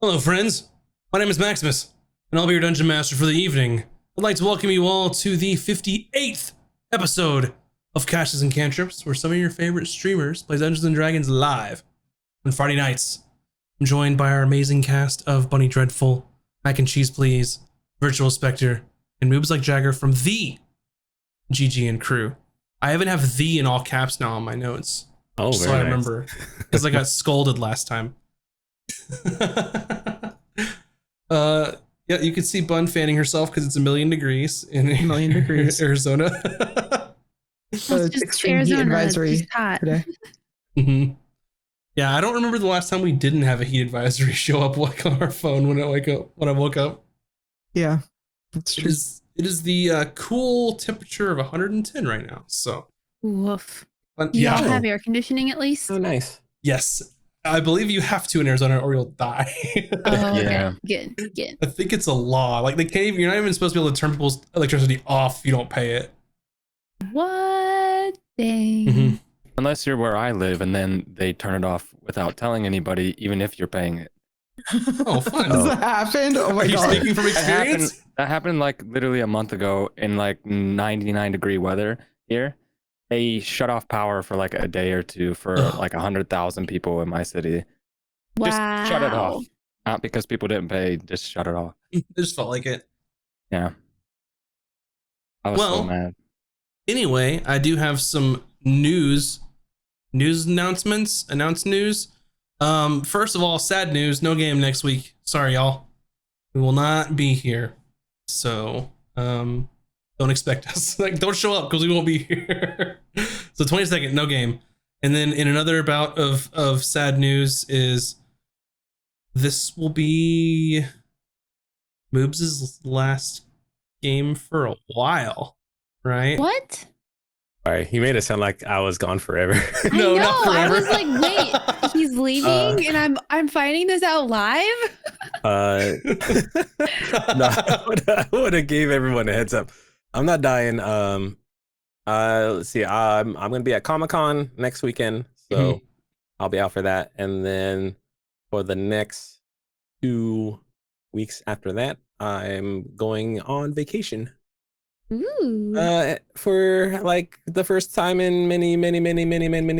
Hello, friends. My name is Maximus, and I'll be your dungeon master for the evening. I'd like to welcome you all to the 58th episode of Caches and Cantrips, where some of your favorite streamers play Dungeons and Dragons live on Friday nights. I'm joined by our amazing cast of Bunny Dreadful, Mac and Cheese Please, Virtual Spectre, and moves like Jagger from the GG and crew. I even have "the" in all caps now on my notes. Oh, so I remember, because I got scolded last time. Yeah, you can see Bun fanning herself because it's 1,000,000 degrees in Arizona. Extreme heat advisory today. Mm-hmm. Yeah, I don't remember the last time we didn't have a heat advisory show up like on our phone when I woke up. Yeah, that's true. It is the cool temperature of 110 right now. So, woof. You all have air conditioning at least? Oh, nice. Yes. I believe you have to in Arizona or you'll die. Oh, okay. Good. I think it's a law. Like they can't even, you're not even supposed to be able to turn people's electricity off if you don't pay it. What? Dang. Mm-hmm. Unless you're where I live and then they turn it off without telling anybody, even if you're paying it. Oh, fun. Has that happened? Oh my God. God. Are you speaking from experience? That happened like literally a month ago in like 99-degree weather here. They shut off power for like a day or two for like 100,000 people in my city. Wow. Just shut it off. Not because people didn't pay, just shut it off. It just felt like it. Yeah. I was so mad. Anyway, I do have some news announcements. First of all, sad news, no game next week. Sorry, y'all. We will not be here. So, don't expect us. Like, don't show up because we won't be here. So 22nd, no game. And then in another bout of sad news is this will be Moobs' last game for a while, right? What? Sorry, he made it sound like I was gone forever. No, I know. not forever. I was like, wait, he's leaving, and I'm finding this out live. No, I would have gave everyone a heads up. I'm not dying. Let's see. I'm gonna be at Comic-Con next weekend, so I'll be out for that. And then for the next 2 weeks after that, I'm going on vacation. Ooh. For like the first time in many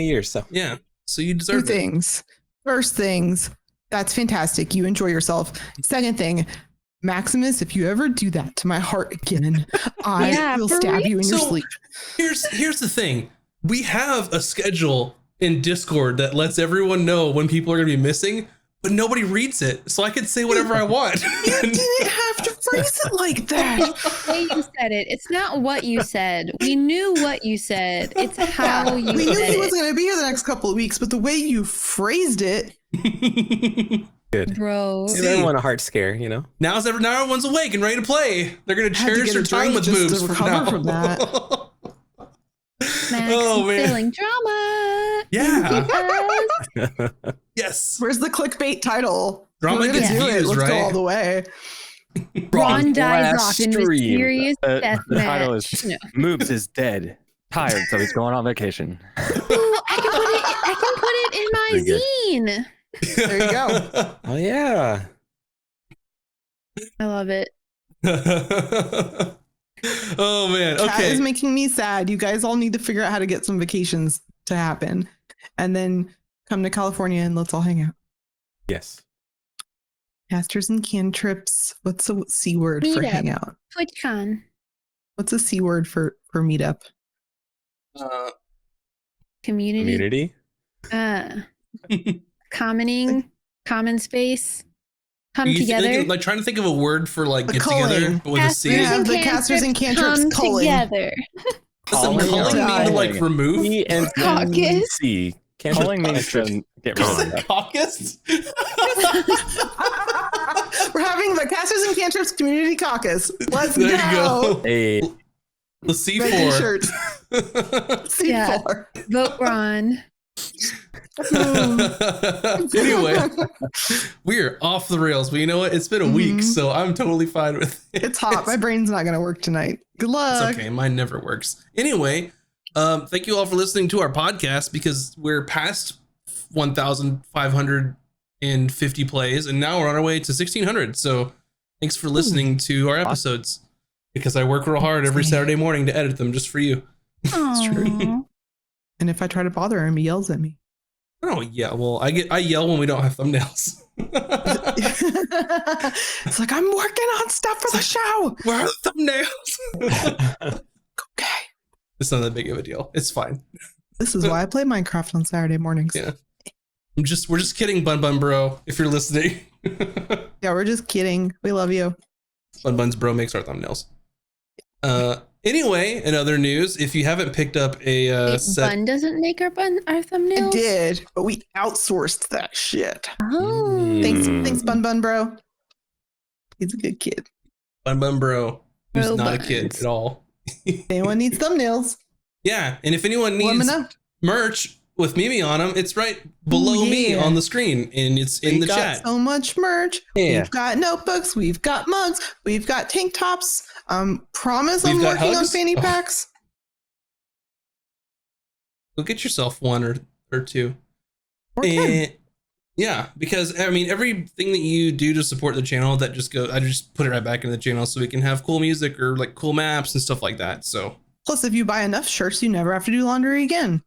years. So Yeah. So you deserve Two things. First things, that's fantastic. You enjoy yourself. Second thing, Maximus, if you ever do that to my heart again, I will stab you in your sleep. Here's the thing. We have a schedule in Discord that lets everyone know when people are going to be missing, but nobody reads it. So I can say whatever I want. You didn't have to phrase it like that. It's the way you said it. It's not what you said. We knew what you said. It's how you said it. We knew he wasn't going to be here the next couple of weeks, but the way you phrased it. good. Bro. Give everyone a heart scare, you know? Now everyone's awake and ready to play. They're going to cherish their time with moves Moobs to recover from that. Max feeling drama. Yeah. Yes. Where's the clickbait title? Drama gets views, Let's right? go all the way. Ron dies off in mysterious death The match. title is Moobs is dead. Tired, so he's going on vacation. Ooh, I can put it in my zine. There you go. Oh yeah. I love it. Oh man. Cat Okay. is making me sad. You guys all need to figure out how to get some vacations to happen, and then come to California and let's all hang out. Yes. Casters and Cantrips. What's a C word for Meetup. hangout? TwitchCon. What's a C word for meetup? Community. Common space. Come together. Like trying to think of a word for like The get culling. together, but with a C. Yeah, the casters and cantrips come culling. together. Doesn't culling mean to like remove? E and Caucus. C. Calling means to get rid of that. Caucus? We're having the Casters and Cantrips Community Caucus. Let's There you go. go. Hey, The Red C4. shirts. C4. Yeah. Vote Ron. Anyway, we're off the rails. But you know what? It's been a week, so I'm totally fine with it. It's hot. My brain's not going to work tonight. Good luck. It's okay. Mine never works. Anyway, thank you all for listening to our podcast because we're past 1,500 250 plays, and now we're on our way to 1,600. So thanks for listening to our episodes, because I work real hard every Saturday morning to edit them just for you. It's true. And if I try to bother him, he yells at me. Oh yeah, well I yell when we don't have thumbnails. It's like, I'm working on stuff for the show. Where are the thumbnails? Okay. It's not that big of a deal. It's fine. This is why I play Minecraft on Saturday mornings. Yeah. We're just kidding, Bun Bun Bro, if you're listening. Yeah, we're just kidding. We love you. Bun Bun's Bro makes our thumbnails. Anyway, in other news, if you haven't picked up a set, Bun doesn't make our thumbnails. I did, but we outsourced that shit. Oh. Thanks, Bun Bro. He's a good kid. Bun Bun Bro, who's Bro not a Buns. kid at all. Anyone needs thumbnails? Yeah, and if anyone Let me needs know. merch with Mimi on them, it's right below me yeah. on the screen, and it's in the We've got chat. so much merch. Yeah. We've got notebooks. We've got mugs. We've got tank tops. Promise We've I'm got working on hugs? fanny Oh. packs. Go get yourself one or two. Or 10. And yeah, because I mean, everything that you do to support the channel, that just I just put it right back into the channel so we can have cool music or like cool maps and stuff like that. So Plus, if you buy enough shirts, you never have to do laundry again.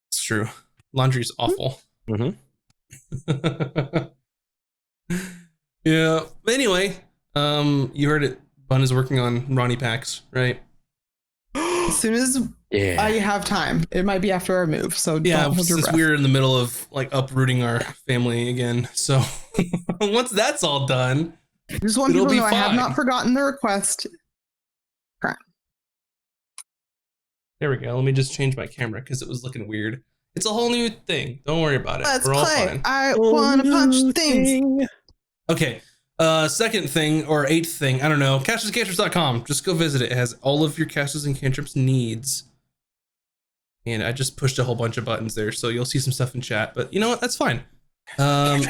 it's true. Laundry's awful. Mhm. Yeah. But anyway, you heard it. Bun is working on Ronnie packs, right? As soon as Yeah. I have time, it might be after our move. So Yeah, don't hold your since breath. we're in the middle of like uprooting our family again. So once that's all done, I just want it'll people to be know I have fine. not forgotten the request. there we go. Let me just change my camera because it was looking weird. It's a whole new thing. Don't worry about it. Let's We're all play. fine. I want to punch things. Okay. Second thing or eighth thing, I don't know. Castesandcantrips.com. Just go visit it. It has all of your Castles and Cantrips needs. And I just pushed a whole bunch of buttons there, so you'll see some stuff in chat. But you know what? That's fine. Yeah,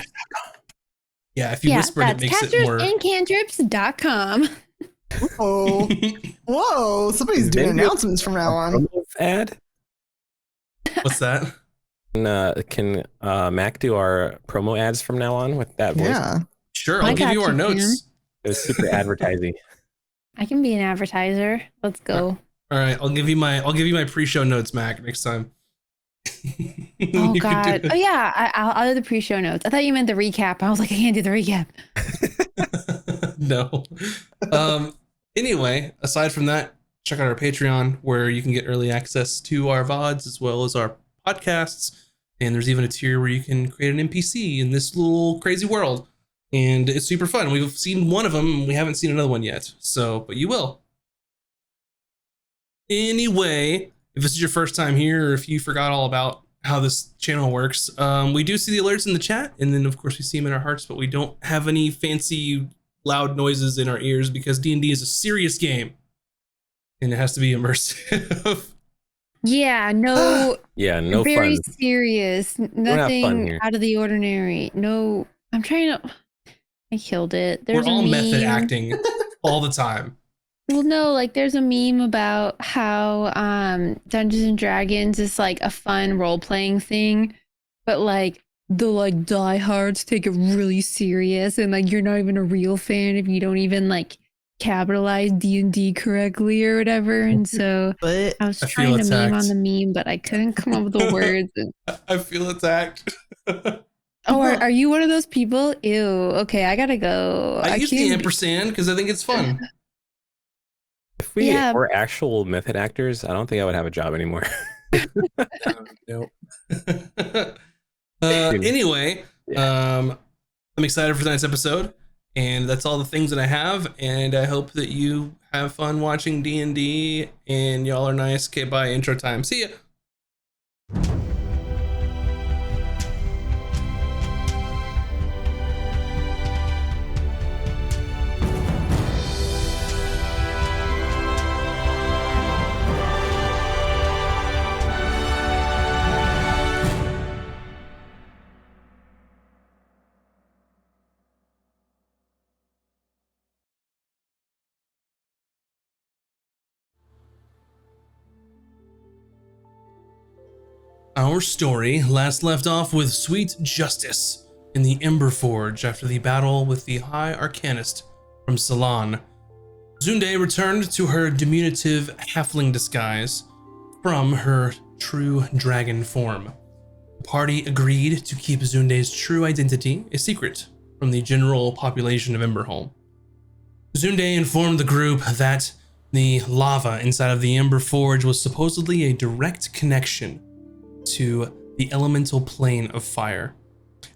if you whispered, it makes it more. Castersandcantrips.com. Oh, whoa! Somebody's doing Maybe- announcements from now on. Ad. What's that? Can Mac do our promo ads from now on with that voice? Yeah. Sure, I I'll give got you our you, notes. It was super advertising. I can be an advertiser. Let's go. All right, I'll give you my pre-show notes, Mac, next time. Oh You can do God. it. Oh yeah. I'll do the pre-show notes. I thought you meant the recap. I was like, I can't do the recap. No. Anyway, aside from that, check out our Patreon where you can get early access to our VODs as well as our podcasts. And there's even a tier where you can create an NPC in this little crazy world. And it's super fun. We've seen one of them. We haven't seen another one yet. So, but you will. Anyway, if this is your first time here, or if you forgot all about how this channel works, we do see the alerts in the chat. And then, of course, we see them in our hearts, but we don't have any fancy loud noises in our ears because D&D is a serious game. And it has to be immersive. Yeah. No. Yeah, no very fun. serious. have fun Nothing here. out of the ordinary. No. I'm trying to. I killed it. There's We're all a meme. method acting all the time. Well, no, like there's a meme about how Dungeons and Dragons is like a fun role playing thing, but like the like diehards take it really serious, and like you're not even a real fan if you don't even like capitalize D&D correctly or whatever. And so But I was I feel trying to meme attacked. on the meme, but I couldn't come up with the words. And- I feel attacked. oh, are you one of those people? Ew. Okay, I gotta go. I use the can't- ampersand because I think it's fun. If we Yeah. were actual method actors, I don't think I would have a job anymore. Nope. Anyway, I'm excited for tonight's episode, and that's all the things that I have. And I hope that you have fun watching D&D, and y'all are nice. Okay, bye. Intro time. See ya. Our story last left off with Sweet Justice, in the Ember Forge after the battle with the High Arcanist from Ceylon. Zunde returned to her diminutive halfling disguise from her true dragon form. The party agreed to keep Zunde's true identity a secret from the general population of Emberholm. Zunde informed the group that the lava inside of the Ember Forge was supposedly a direct connection to the elemental plane of fire,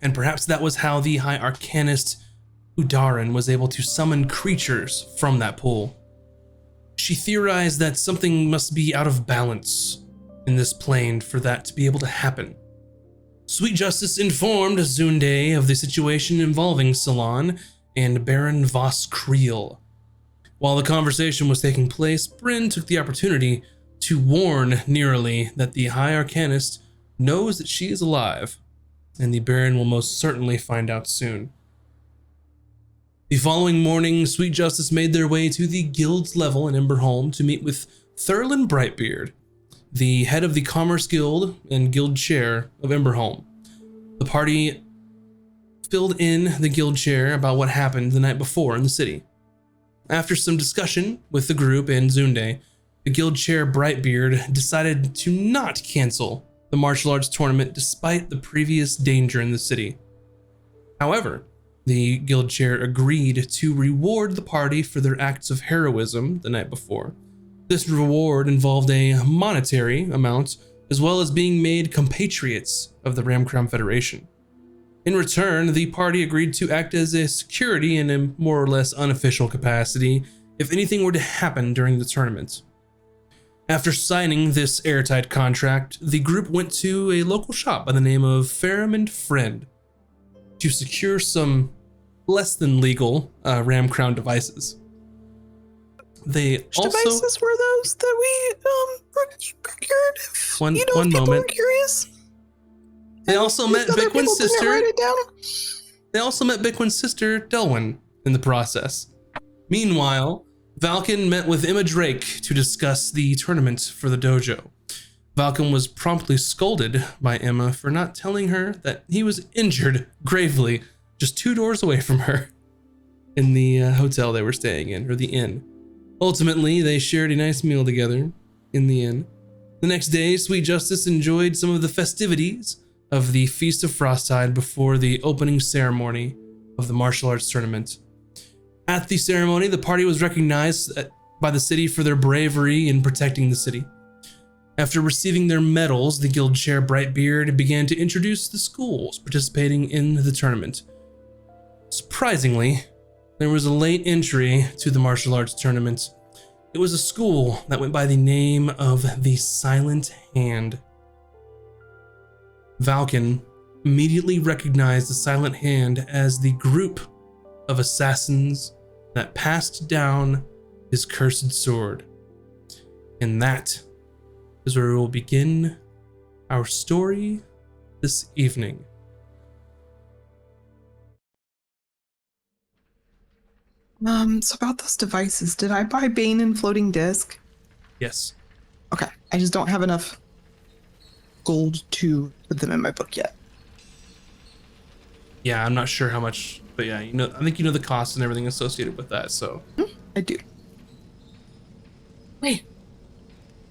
and perhaps that was how the High Arcanist Udaran was able to summon creatures from that pool. She theorized that something must be out of balance in this plane for that to be able to happen. Sweet Justice informed Zunde of the situation involving Ceylon and Baron Voss Creel. While the conversation was taking place, Bryn took the opportunity to warn Nearly that the High Arcanist knows that she is alive, and the Baron will most certainly find out soon. The following morning, Sweet Justice made their way to the guild's level in Emberholm to meet with Thurlin Brightbeard, the head of the Commerce Guild and guild chair of Emberholm. The party filled in the guild chair about what happened the night before in the city. After some discussion with the group and Zunde, the guild chair Brightbeard decided to not cancel the martial arts tournament despite the previous danger in the city. However, the guild chair agreed to reward the party for their acts of heroism the night before. This reward involved a monetary amount, as well as being made compatriots of the Ramcrown Federation. In return, the party agreed to act as a security in a more or less unofficial capacity if anything were to happen during the tournament. After signing this airtight contract, the group went to a local shop by the name of Ferrum and Friend to secure some less than legal Ramcrown devices. They Which also devices were those that we procured? one People moment. were curious. They also met Other Bickwin's people didn't sister. write it down. They also met Bickwin's sister, Delwyn, in the process. Meanwhile, Valken met with Emma Drake to discuss the tournament for the dojo. Valken was promptly scolded by Emma for not telling her that he was injured gravely just 2 doors away from her in the hotel they were staying in, or the inn. Ultimately, they shared a nice meal together in the inn. The next day, Sweet Justice enjoyed some of the festivities of the Feast of Frosttide before the opening ceremony of the martial arts tournament. At the ceremony, the party was recognized by the city for their bravery in protecting the city. After receiving their medals, the guild chair Brightbeard began to introduce the schools participating in the tournament. Surprisingly, there was a late entry to the martial arts tournament. It was a school that went by the name of the Silent Hand. Valken immediately recognized the Silent Hand as the group of assassins that passed down his cursed sword. And that is where we will begin our story this evening. So about those devices, did I buy Bane and Floating Disc? Yes. Okay, I just don't have enough gold to put them in my book yet. Yeah, I'm not sure how much, but yeah, I think you know the cost and everything associated with that, so. I do. Wait.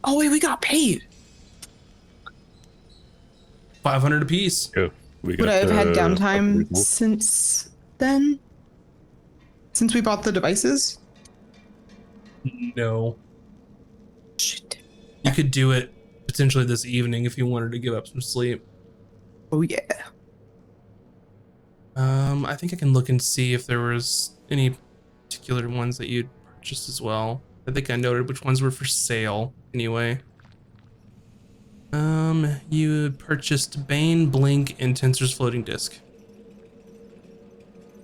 Oh wait, we got paid. 500 apiece. Yeah, we Would I have had the downtime result. since then? Since we bought the devices? No. Shit. You could do it potentially this evening if you wanted to give up some sleep. Oh yeah. I think I can look and see if there was any particular ones that you'd purchased as well. I think I noted which ones were for sale anyway. You purchased Bane, Blink, and Tensor's Floating Disc.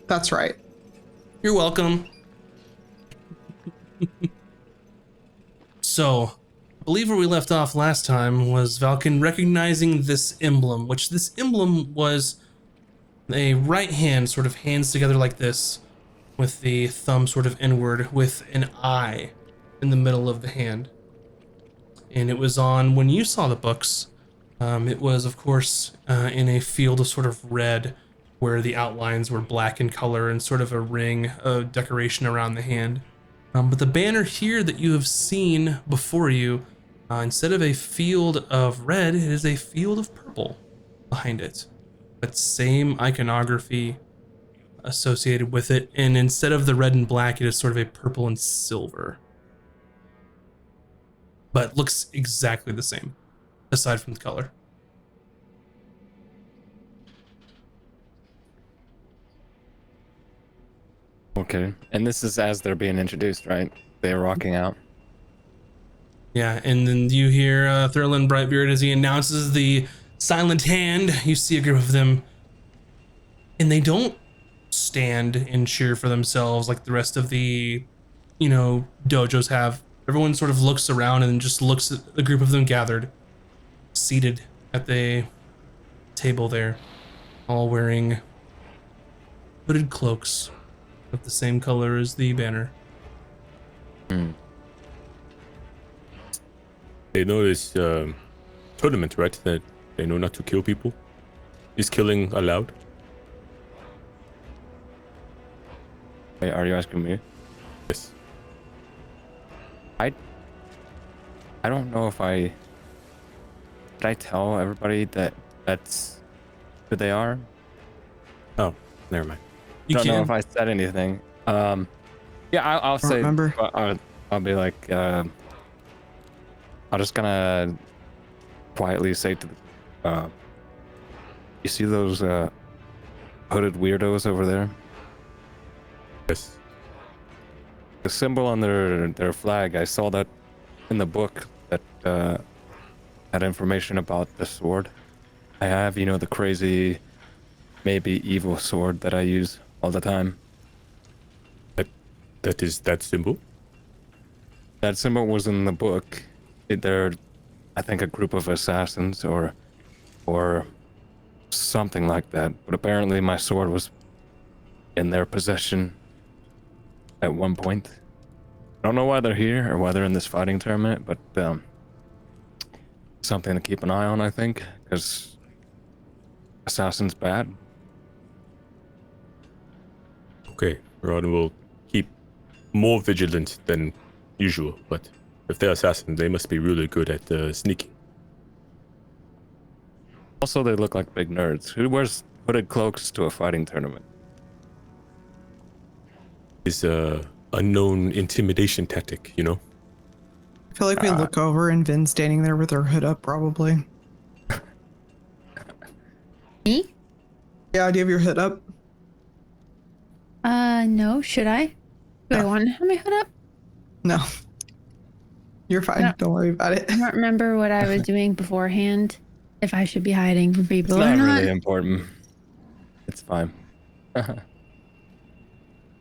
That's right. You're welcome. So, I believe where we left off last time was Valken recognizing this emblem, which this emblem was a right hand sort of hands together like this, with the thumb sort of inward, with an eye in the middle of the hand. And it was on, when you saw the books, it was of course in a field of sort of red, where the outlines were black in color and sort of a ring of decoration around the hand. But the banner here that you have seen before you, instead of a field of red, it is a field of purple behind it. That same iconography associated with it, and instead of the red and black, it is sort of a purple and silver. But looks exactly the same, aside from the color. Okay, and this is as they're being introduced, right? They're walking out. Yeah, and then you hear Thurlin Brightbeard as he announces the Silent Hand. You see a group of them, and they don't stand and cheer for themselves like the rest of the, dojos have. Everyone sort of looks around and just looks at the group of them gathered, seated at the table there, all wearing hooded cloaks of the same color as the banner. They know this tournament, right? That they know not to kill people. Is killing allowed? Wait, are you asking me? Yes. I don't know if did I tell everybody that that's who they are? Oh, never mind. You Don't know can. if I said anything. Yeah, I'll say. remember. I'll be like, I'm just gonna quietly say to the, you see those hooded weirdos over there? Yes. The symbol on their flag. I saw that in the book that had information about the sword. I have, the crazy, maybe evil sword that I use all the time. That is that symbol. That symbol was in the book. They're, I think, a group of assassins or something like that. But apparently my sword was in their possession at one point. I don't know why they're here or why they're in this fighting tournament, but something to keep an eye on, I think, because assassin's bad. Okay, Ron will keep more vigilant than usual, but if they're assassins, they must be really good at sneaking. Also, they look like big nerds. Who wears hooded cloaks to a fighting tournament? Is a known intimidation tactic, I feel like we look over and Vin's standing there with her hood up, probably. Me? Yeah, do you have your hood up? No. Should I? Do I No. want to have my hood up? No. You're fine. No. Don't worry about it. I don't remember what I was doing beforehand. If I should be hiding from It's people not or not. really important. It's fine.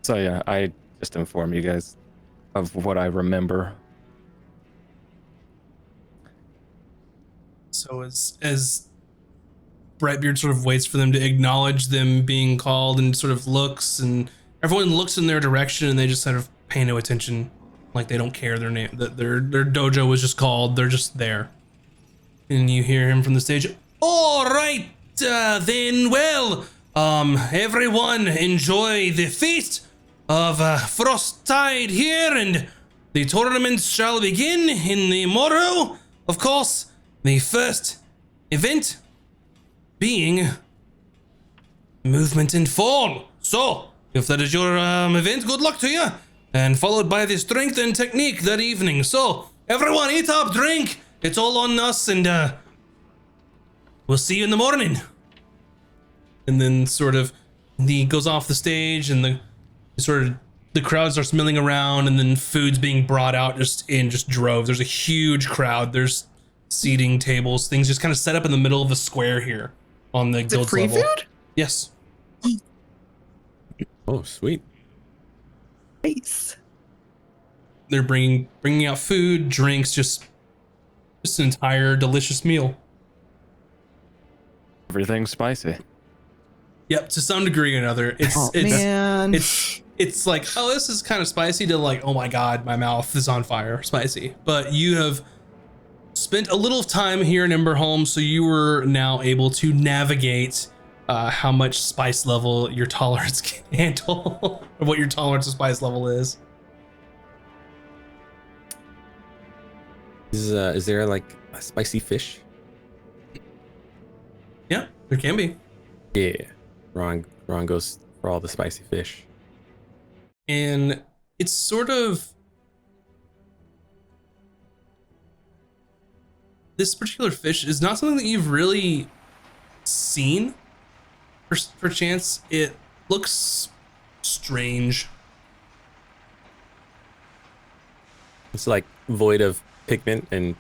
So yeah, I just inform you guys of what I remember. So as Brightbeard sort of waits for them to acknowledge them being called and sort of looks, and everyone looks in their direction and they just sort of pay no attention, like they don't care their name, that their dojo was just called, they're just there. And you hear him from the stage, all right, then, well, everyone enjoy the feast of Frosttide here, and the tournament shall begin in the morrow. Of course, the first event being movement and fall. So, if that is your event, good luck to you. And followed by the strength and technique that evening. So, everyone eat up, drink. It's all on us, and we'll see you in the morning. And then sort of he goes off the stage, and the crowd starts milling around, and then food's being brought out just droves. There's a huge crowd. There's seating tables, things just kind of set up in the middle of the square here on the Is it guild free level. food? Yes. Oh, sweet. Nice. They're bringing out food, drinks, just an entire delicious meal. Everything's spicy. Yep, to some degree or another. Man. It's like, oh, this is kind of spicy, to like, oh my god, my mouth is on fire, spicy. But you have spent a little time here in Emberholm, so you were now able to navigate how much spice level your tolerance can handle, or what your tolerance of spice level is. Is there like a spicy fish? Yeah, there can be. Yeah. Ron goes for all the spicy fish. And it's sort of, this particular fish is not something that you've really seen. For chance, it looks strange. It's like void of pigment and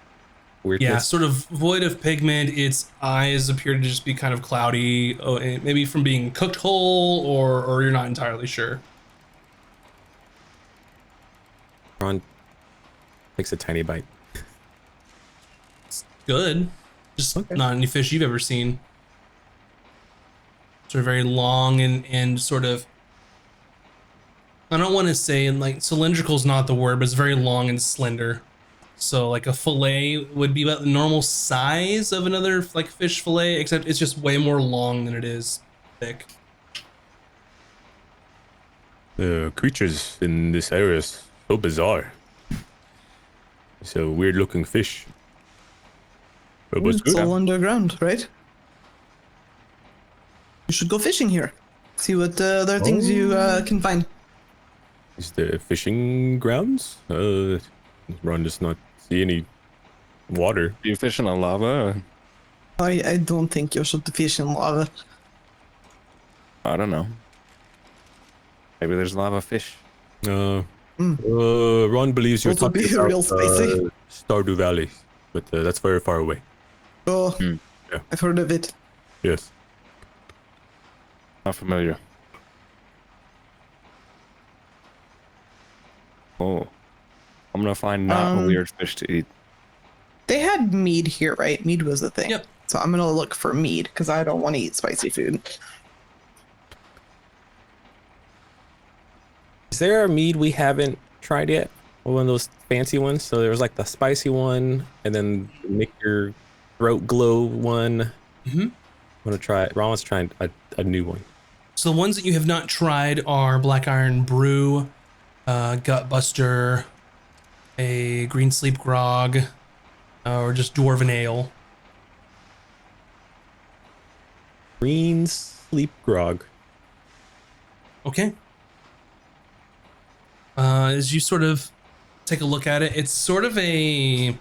weirdness. Yeah, sort of void of pigment. Its eyes appear to just be kind of cloudy, maybe from being cooked whole, or you're not entirely sure. Ron takes a tiny bite. It's good, just not any fish you've ever seen. Sort of very long and sort of, I don't want to say, like, cylindrical is not the word, but it's very long and slender. So like a fillet would be about the normal size of another like fish fillet, except it's just way more long than it is thick. The creatures in this area is so bizarre. It's a weird looking fish. But what's It's good? all underground, right? You should go fishing here. See what other things you can find. Is there fishing grounds? Ron does not see any water. Do you fish in the lava? I don't think you should fish in lava. I don't know. Maybe there's lava fish. Ron believes you're Also talking be about real spicy. Stardew Valley, but that's very far away. Oh, Yeah. I've heard of it. Yes. Not familiar. Oh. I'm gonna find not a weird fish to eat. They had mead here, right? Mead was the thing. Yep. So I'm gonna look for mead because I don't want to eat spicy food. Is there a mead we haven't tried yet? One of those fancy ones. So there was like the spicy one, and then make your throat glow one. Mhm. I want to try it. Ron wants to try a new one. So the ones that you have not tried are Black Iron Brew, Gut Buster, a Green Sleep Grog, or just Dwarven Ale. Green sleep grog. Okay. As you sort of take a look at it, it's sort of like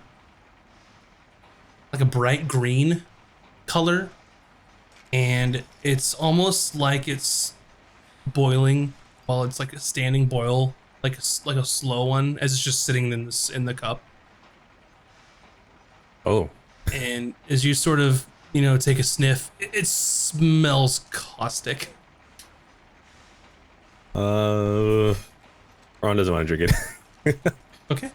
a bright green color, and it's almost like it's boiling while it's like a standing boil, like a slow one, as it's just sitting in the cup. Oh. And as you sort of, take a sniff, it smells caustic. Ron doesn't want to drink it. Okay.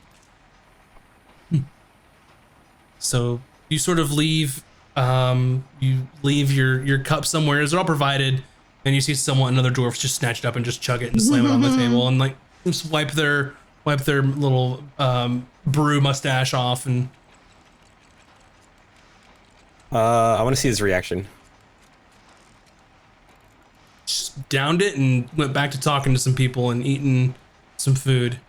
So you sort of leave your cup somewhere. They're all provided, and you see another dwarf just snatch it up and just chug it and slam it on the table and like just wipe their little brew mustache off and. I want to see his reaction. Just downed it and went back to talking to some people and eating some food.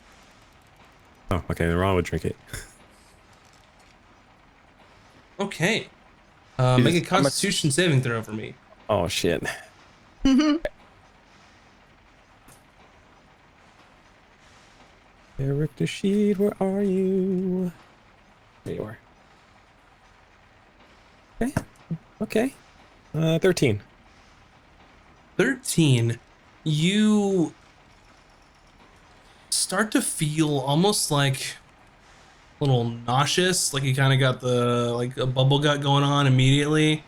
Oh, okay. Then Ron would drink it. Okay. Make a Constitution saving throw for me. Oh shit. Eric the Sheed, where are you? There you are. Okay. Okay. 13. 13. You start to feel almost like a little nauseous, like you kind of got like a bubble gut going on immediately,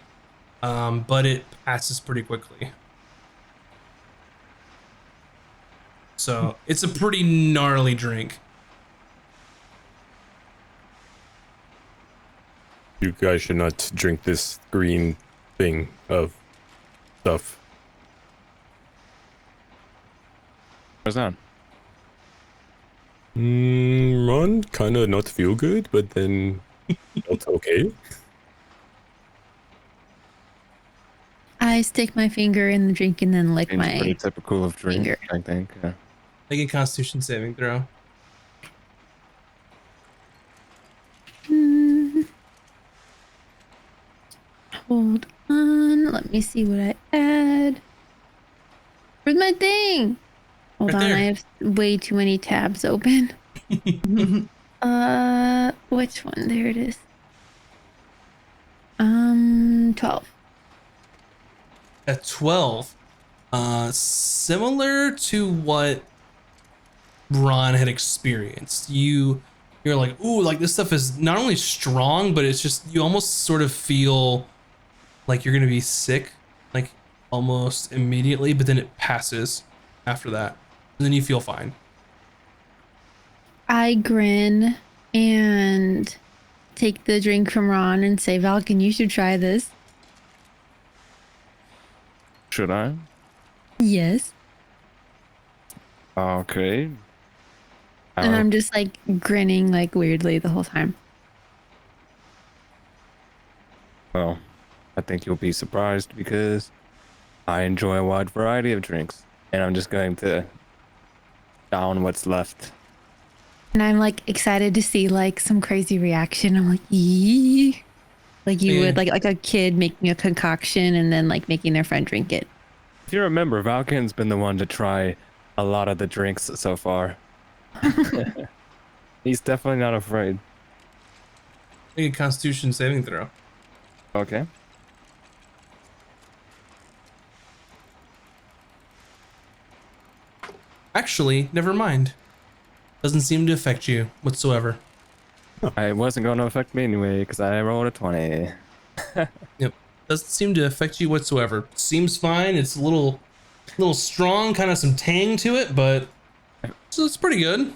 but it passes pretty quickly. So it's a pretty gnarly drink. You guys should not drink this green thing of stuff. What's that? Ron kind of not feel good, but then felt okay. I I stick my finger in the drink and then lick Seems pretty my typical of drink, finger. I think. Yeah. Make a Constitution saving throw. Hold on. Let me see what I add. Where's my thing? Hold Right on. there. I have way too many tabs open. Which one? There it is. 12. At 12, similar to what Ron had experienced. You're like, ooh, like this stuff is not only strong, but it's just you almost sort of feel like you're gonna be sick, like almost immediately, but then it passes after that. And then you feel fine. I grin and take the drink from Ron and say, Valken, you should try this. Should I? Yes. Okay. And I'm just like grinning like weirdly the whole time. Well, I think you'll be surprised because I enjoy a wide variety of drinks, and I'm just going to down what's left. And I'm like excited to see like some crazy reaction. I'm like, yee. Like you would like a kid making a concoction and then like making their friend drink it. If you remember, Valken's been the one to try a lot of the drinks so far. He's definitely not afraid. Make a Constitution saving throw. Okay. Actually, never mind. Doesn't seem to affect you whatsoever. It wasn't going to affect me anyway because I rolled a 20. Yep. Doesn't seem to affect you whatsoever. Seems fine. It's a little strong, kind of some tang to it, but so it's pretty good. Dang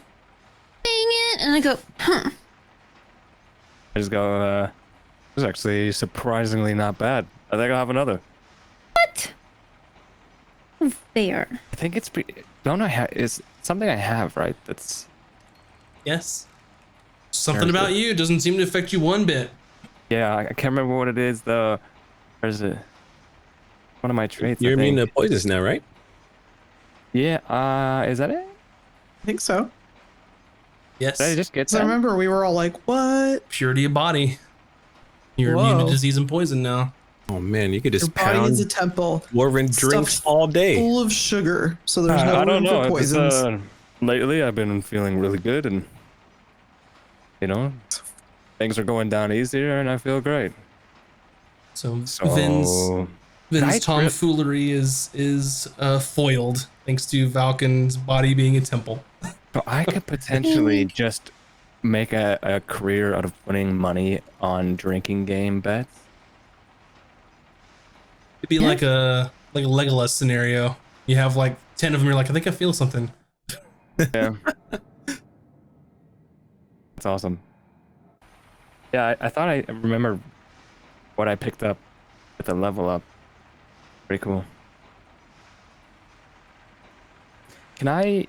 it. And I go, huh. I just go, this is actually surprisingly not bad. I think I'll have another. What? There. I think it's don't I have it's something I have, right? That's Yes. Something There's about it. you doesn't seem to affect you one bit. yeah, I can't remember what it is though. Where is it? One of my traits. You're I immune think. to poisons now, right? Yeah, is that it? I think so. Yes. Did I just get 'Cause I that? remember we were all like, what? Purity of body. You're immune Whoa. to disease and poison now. Oh man, you could Your just body pound is a temple dwarven drinks stuffed all day. full of sugar, so there's no I room don't know. for It's, poisons. lately, I've been feeling really good, and you know, things are going down easier, and I feel great. So, So Vin's Night tomfoolery is foiled thanks to Valken's body being a temple. so I could potentially just make a career out of winning money on drinking game bets. It'd be like a Legolas scenario. You have like 10 of them. You're like, I think I feel something. Yeah. That's awesome. Yeah, I thought I remember what I picked up at the level up. Pretty cool. Can I,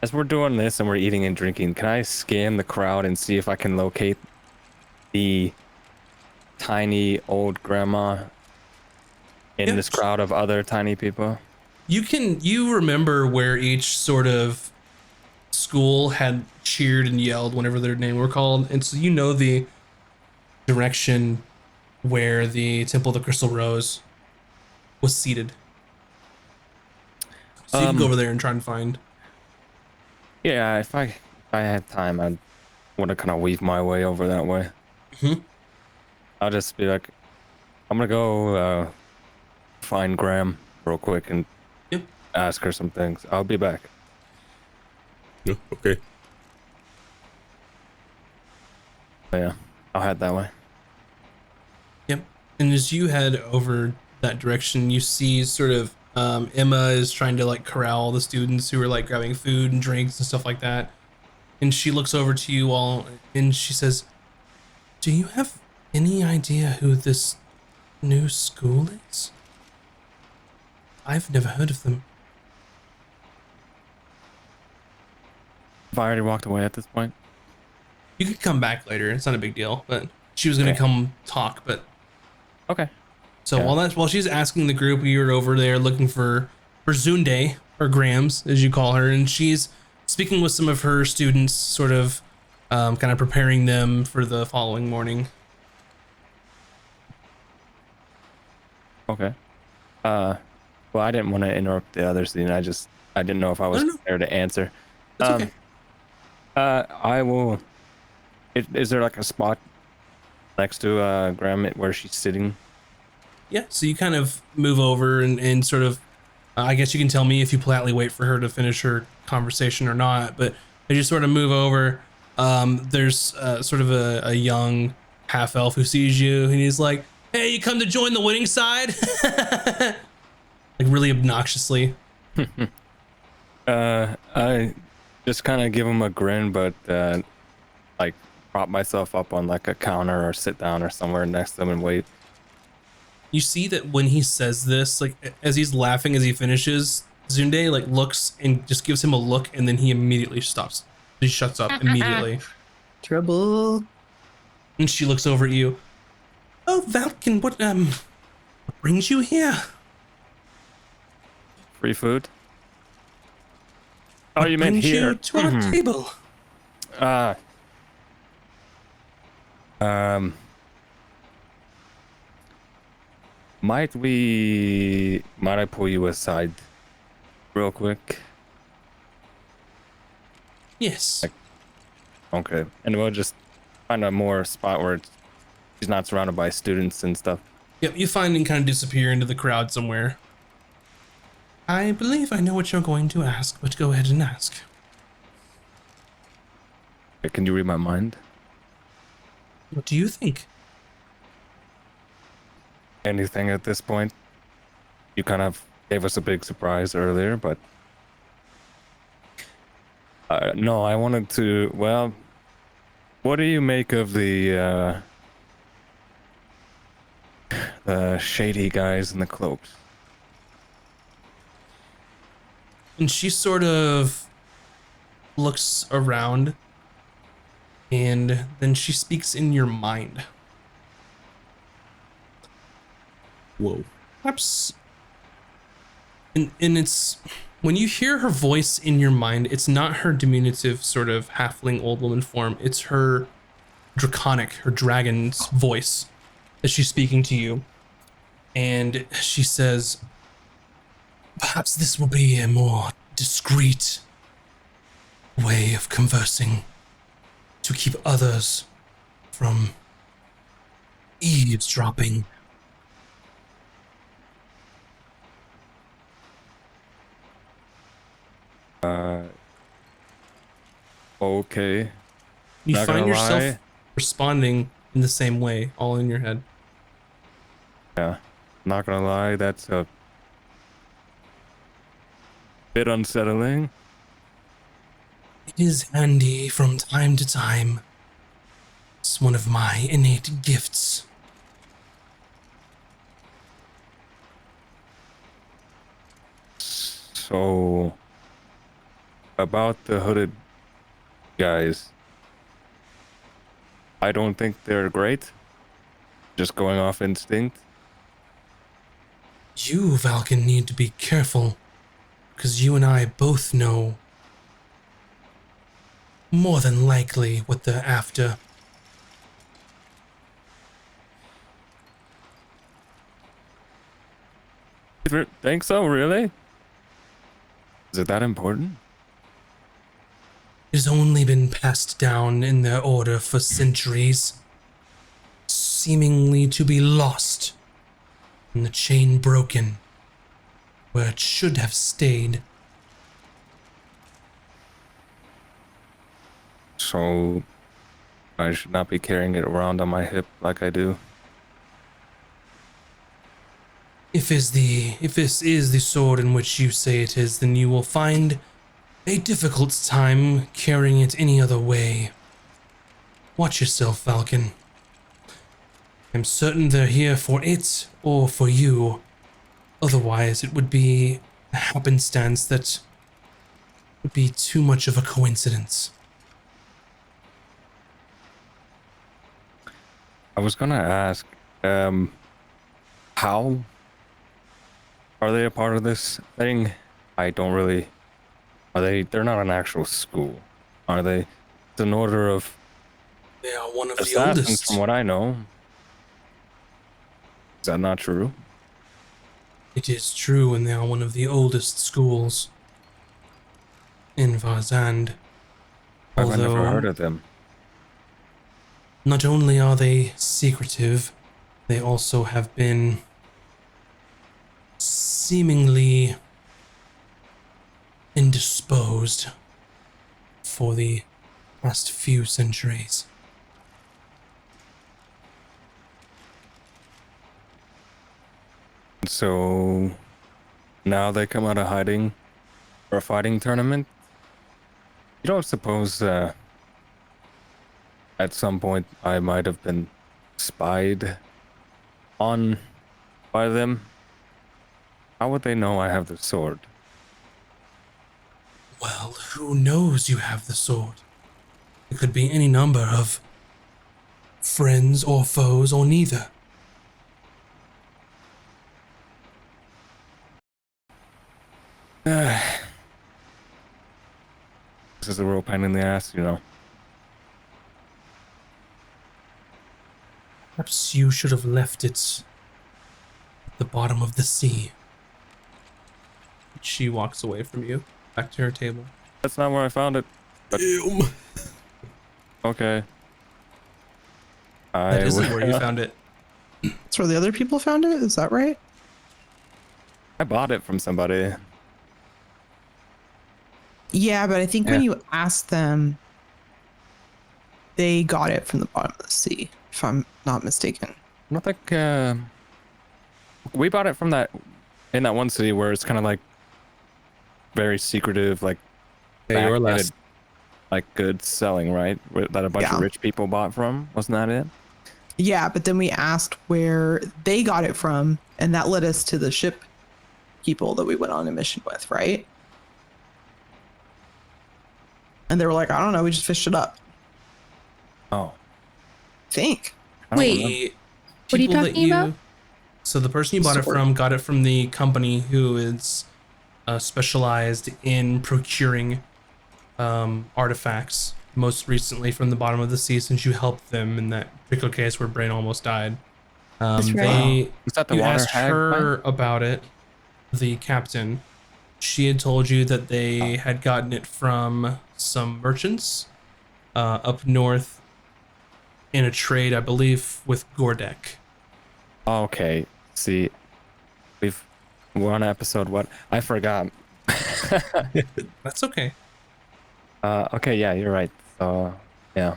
as we're doing this and we're eating and drinking, can I scan the crowd and see if I can locate the tiny old grandma in Yeah. this crowd of other tiny people? You remember where each sort of school had cheered and yelled whenever their name were called, and so you know the direction where the Temple of the Crystal Rose was seated. So you can go over there and try and find. Yeah, if I had time, I'd want to kind of weave my way over that way. Mhm. I'll just be like, I'm gonna go find Graham real quick and Yep. ask her some things. I'll be back. No, okay. But yeah, I'll head that way. Yep. And as you head over that direction, you see sort of Emma is trying to like corral the students who are like grabbing food and drinks and stuff like that. And she looks over to you all and she says, "Do you have any idea who this new school is? I've never heard of them." Have I already walked away at this point? You could come back later. It's not a big deal, but she was gonna Okay. come talk, but Okay. So Yeah. while she's asking the group, you're over there looking for Zunde, or Grams as you call her, and she's speaking with some of her students, sort of kind of preparing them for the following morning. Okay. Well, I didn't want to interrupt the other scene. I didn't know if I was No. there to answer. It's okay. I will. Is there like a spot next to Graham where she's sitting? Yeah, so you kind of move over and sort of, I guess you can tell me if you politely wait for her to finish her conversation or not, but as you sort of move over, there's sort of a young half elf who sees you and he's like, hey, you come to join the winning side? Like really obnoxiously. I just kind of give him a grin, but like prop myself up on like a counter or sit down or somewhere next to him and wait. You see that when he says this, like as he's laughing as he finishes, Zunde like looks and just gives him a look and then he immediately stops. He shuts up immediately. Trouble. And she looks over at you. Oh, Valken, what brings you here? Free food? Oh, What you meant brings you here? to our table? Might I pull you aside real quick? Yes. Okay. And we'll just find a more spot where she's not surrounded by students and stuff. Yep, you find and kind of disappear into the crowd somewhere. I believe I know what you're going to ask, but go ahead and ask. Can you read my mind? What do you think? Anything at this point? You kind of gave us a big surprise earlier, but no, I wanted to, well, what do you make of the shady guys in the cloaks? And she sort of looks around and then she speaks in your mind. Whoa. Perhaps. And it's when you hear her voice in your mind, it's not her diminutive sort of halfling old woman form. It's her draconic, her dragon's voice that she's speaking to you. And she says, perhaps this will be a more discreet way of conversing to keep others from eavesdropping. Okay. You Not find gonna yourself lie. responding in the same way, all in your head. Yeah. Not gonna lie, that's a bit unsettling. It is handy from time to time. It's one of my innate gifts. So, about the hooded guys, I don't think they're great. Just going off instinct. You, Valken, need to be careful, because you and I both know more than likely what they're after. Think so, really? Is it that important? It has only been passed down in their order for centuries, seemingly to be lost, and the chain broken where it should have stayed. So, I should not be carrying it around on my hip like I do. If this is the sword in which you say it is, then you will find a difficult time carrying it any other way. Watch yourself, Falcon. I'm certain they're here for it or for you. Otherwise, it would be a happenstance that would be too much of a coincidence. I was gonna ask, how are they a part of this thing? I don't really. Are they? They're not an actual school, are they? It's an order of They are one of the assassins, oldest. from what I know. Is that not true? It is true, and they are one of the oldest schools in Varzand. I've never heard Although, of them. not only are they secretive, they also have been seemingly indisposed for the past few centuries. So now they come out of hiding for a fighting tournament. You don't suppose at some point I might have been spied on by them? How would they know I have the sword? Well, who knows you have the sword? It could be any number of friends or foes or neither. This is a real pain in the ass, you know. Perhaps you should have left it at the bottom of the sea. She walks away from you, back to her table. That's not where I found it. But okay. That isn't where you found it. That's where the other people found it. Is that right? I bought it from somebody. Yeah, but I think when Yeah. you asked them, they got it from the bottom of the sea, if I'm not mistaken. I don't think we bought it from that in that one city where it's kind of like very secretive, like Yeah, your backhanded, last. like good selling, right? That a bunch Yeah. of rich people bought from. Wasn't that it? Yeah, but then we asked where they got it from, and that led us to the ship people that we went on a mission with, right? And they were like, I don't know, we just fished it up. Oh, Think. I don't Wait. remember. The What are you people talking about? So the person you bought it Sword. from got it from the company who is specialized in procuring artifacts. Most recently from the bottom of the sea, since you helped them in that particular case where Brain almost died. That's right. They Is that the you water asked hag her one? about it, the captain. She had told you that they had gotten it from some merchants up north in a trade, I believe, with Gordek. Okay. See, we're on episode what? I forgot. That's okay. Okay, yeah, you're right. So, yeah.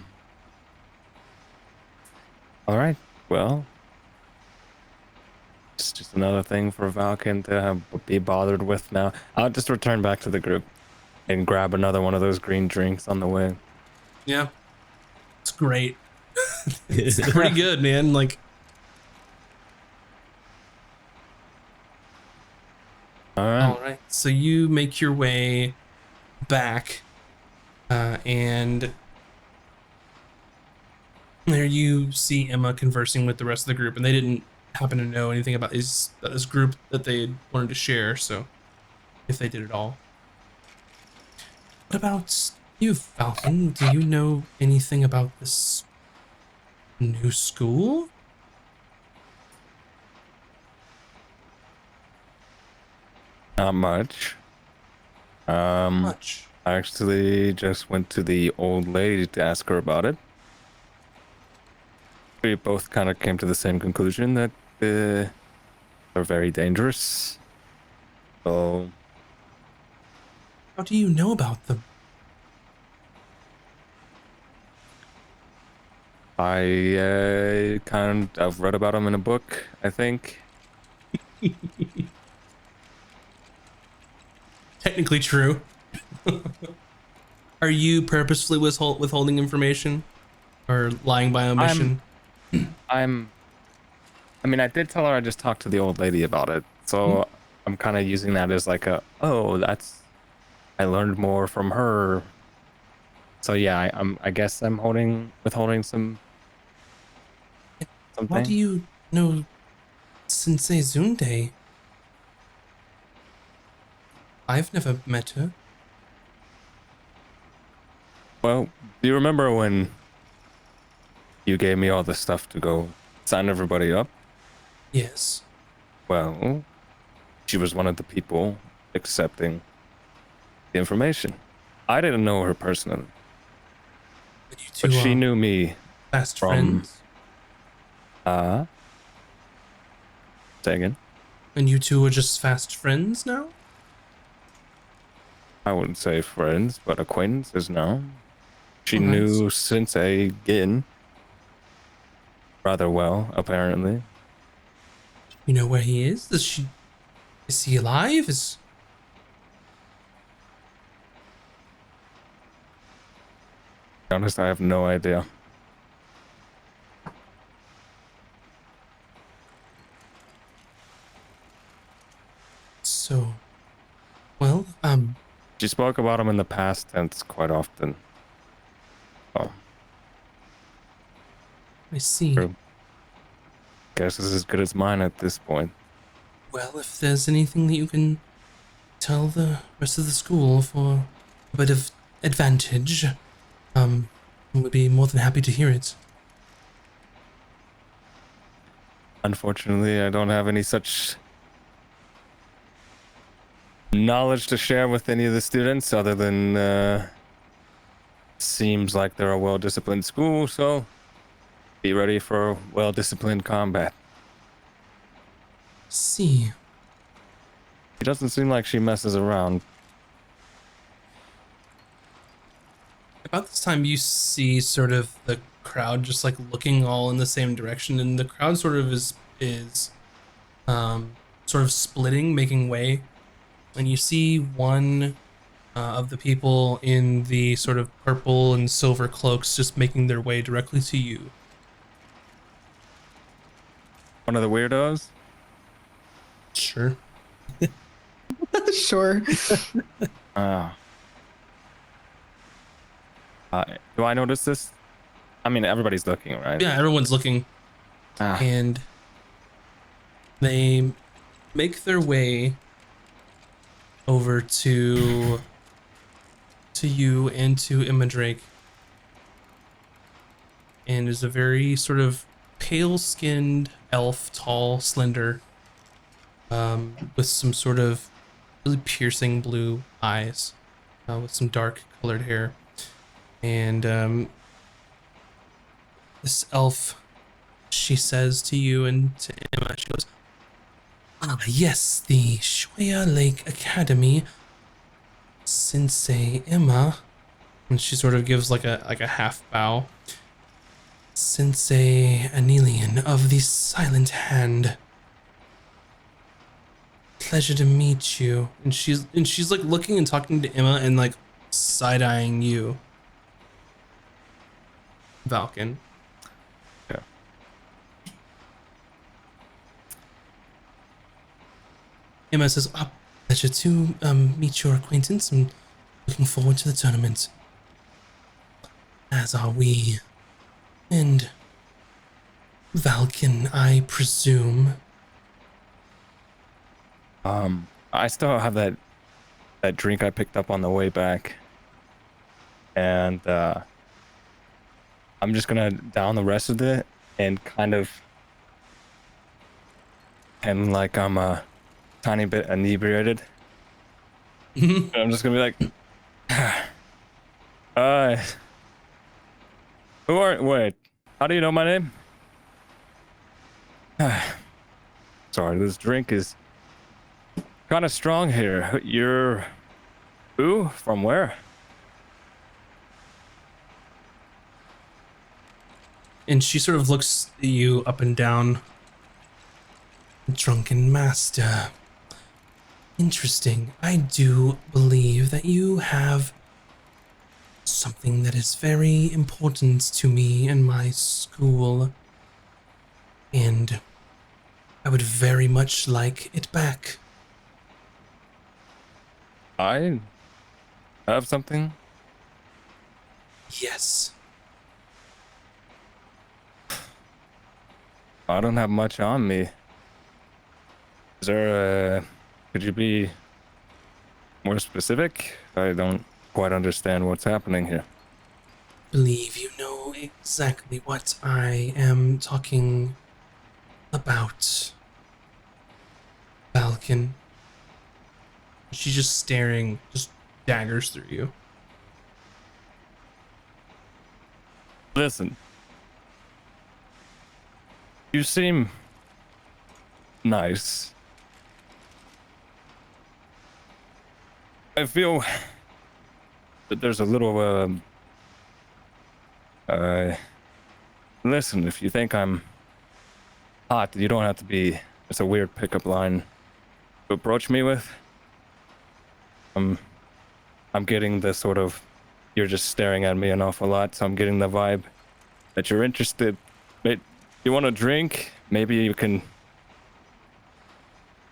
All right. Well, it's just another thing for Valken to be bothered with now. I'll just return back to the group and grab another one of those green drinks on the way. Yeah. It's great. It's pretty good, man. Like, All right. all right. So you make your way back, and there you see Emma conversing with the rest of the group, and they didn't happen to know anything about this group that they wanted to share. So, if they did at all, what about you, Falcon? Do you know anything about this new school? Not much. Much. I actually just went to the old lady to ask her about it. We both kind of came to the same conclusion that they're very dangerous. So How do you know about them? I I've read about them in a book, I think. Technically true. Are you purposefully withholding information or lying by omission? I mean, I did tell her I just talked to the old lady about it, so I'm kind of using that as like I learned more from her. So yeah, I guess I'm withholding something. Why do you know Sensei Zunde. I've never met her. Well, do you remember when you gave me all the stuff to go sign everybody up? Yes. Well, she was one of the people accepting the information. I didn't know her personally, But you but two she are knew me fast from- friends. say again? And you two are just fast friends now? I wouldn't say friends, but acquaintances now. She Alright. knew Sensei Gin rather well, apparently. You know where he is? Is he alive? To be honest, I have no idea. So, well, She spoke about him in the past tense quite often. Oh, I see. true. Guess it's as good as mine at this point. Well, if there's anything that you can tell the rest of the school for a bit of advantage, we'd be more than happy to hear it. Unfortunately, I don't have any such knowledge to share with any of the students other than seems like they're a well-disciplined school, so be ready for well-disciplined combat. See. She doesn't seem like she messes around. About this time, you see sort of the crowd just like looking all in the same direction, and the crowd sort of is sort of splitting, making way. And you see one of the people in the sort of purple and silver cloaks just making their way directly to you. One of the weirdos? Sure. Sure. Ah. Do I notice this? I mean, everybody's looking, right? Yeah, everyone's looking, Ah. and they make their way over to you and to Emma Drake. And is a very sort of pale-skinned elf, tall, slender, with some sort of really piercing blue eyes, with some dark colored hair. And this elf, she says to you and to Emma, she goes, "Ah, yes, the Shoya Lake Academy. Sensei Emma." And she sort of gives like a half bow. "Sensei Anelian of the Silent Hand. Pleasure to meet you." And she's like looking and talking to Emma and like side-eyeing you, Valken. Yeah. Emma says, "Ah, pleasure to meet your acquaintance. I'm looking forward to the tournament. As are we. And Valken, I presume." I still have that drink I picked up on the way back, and I'm just gonna down the rest of it and kind of like I'm a tiny bit inebriated. And I'm just gonna be like, wait, how do you know my name? Sorry, this drink is kind of strong here. You're who? From where? And she sort of looks at you up and down. "Drunken master. Interesting. I do believe that you have something that is very important to me and my school. And I would very much like it back." I have something? "Yes." I don't have much on me. Is there could you be more specific? I don't quite understand what's happening here. Believe you know exactly what I am talking about. Falcon. She's just staring, just daggers through you. Listen. You seem nice. I feel that there's a little listen, if you think I'm hot, you don't have to be. It's a weird pickup line to approach me with. I'm getting the sort of, you're just staring at me an awful lot, so I'm getting the vibe that you're interested. You want a drink? Maybe you can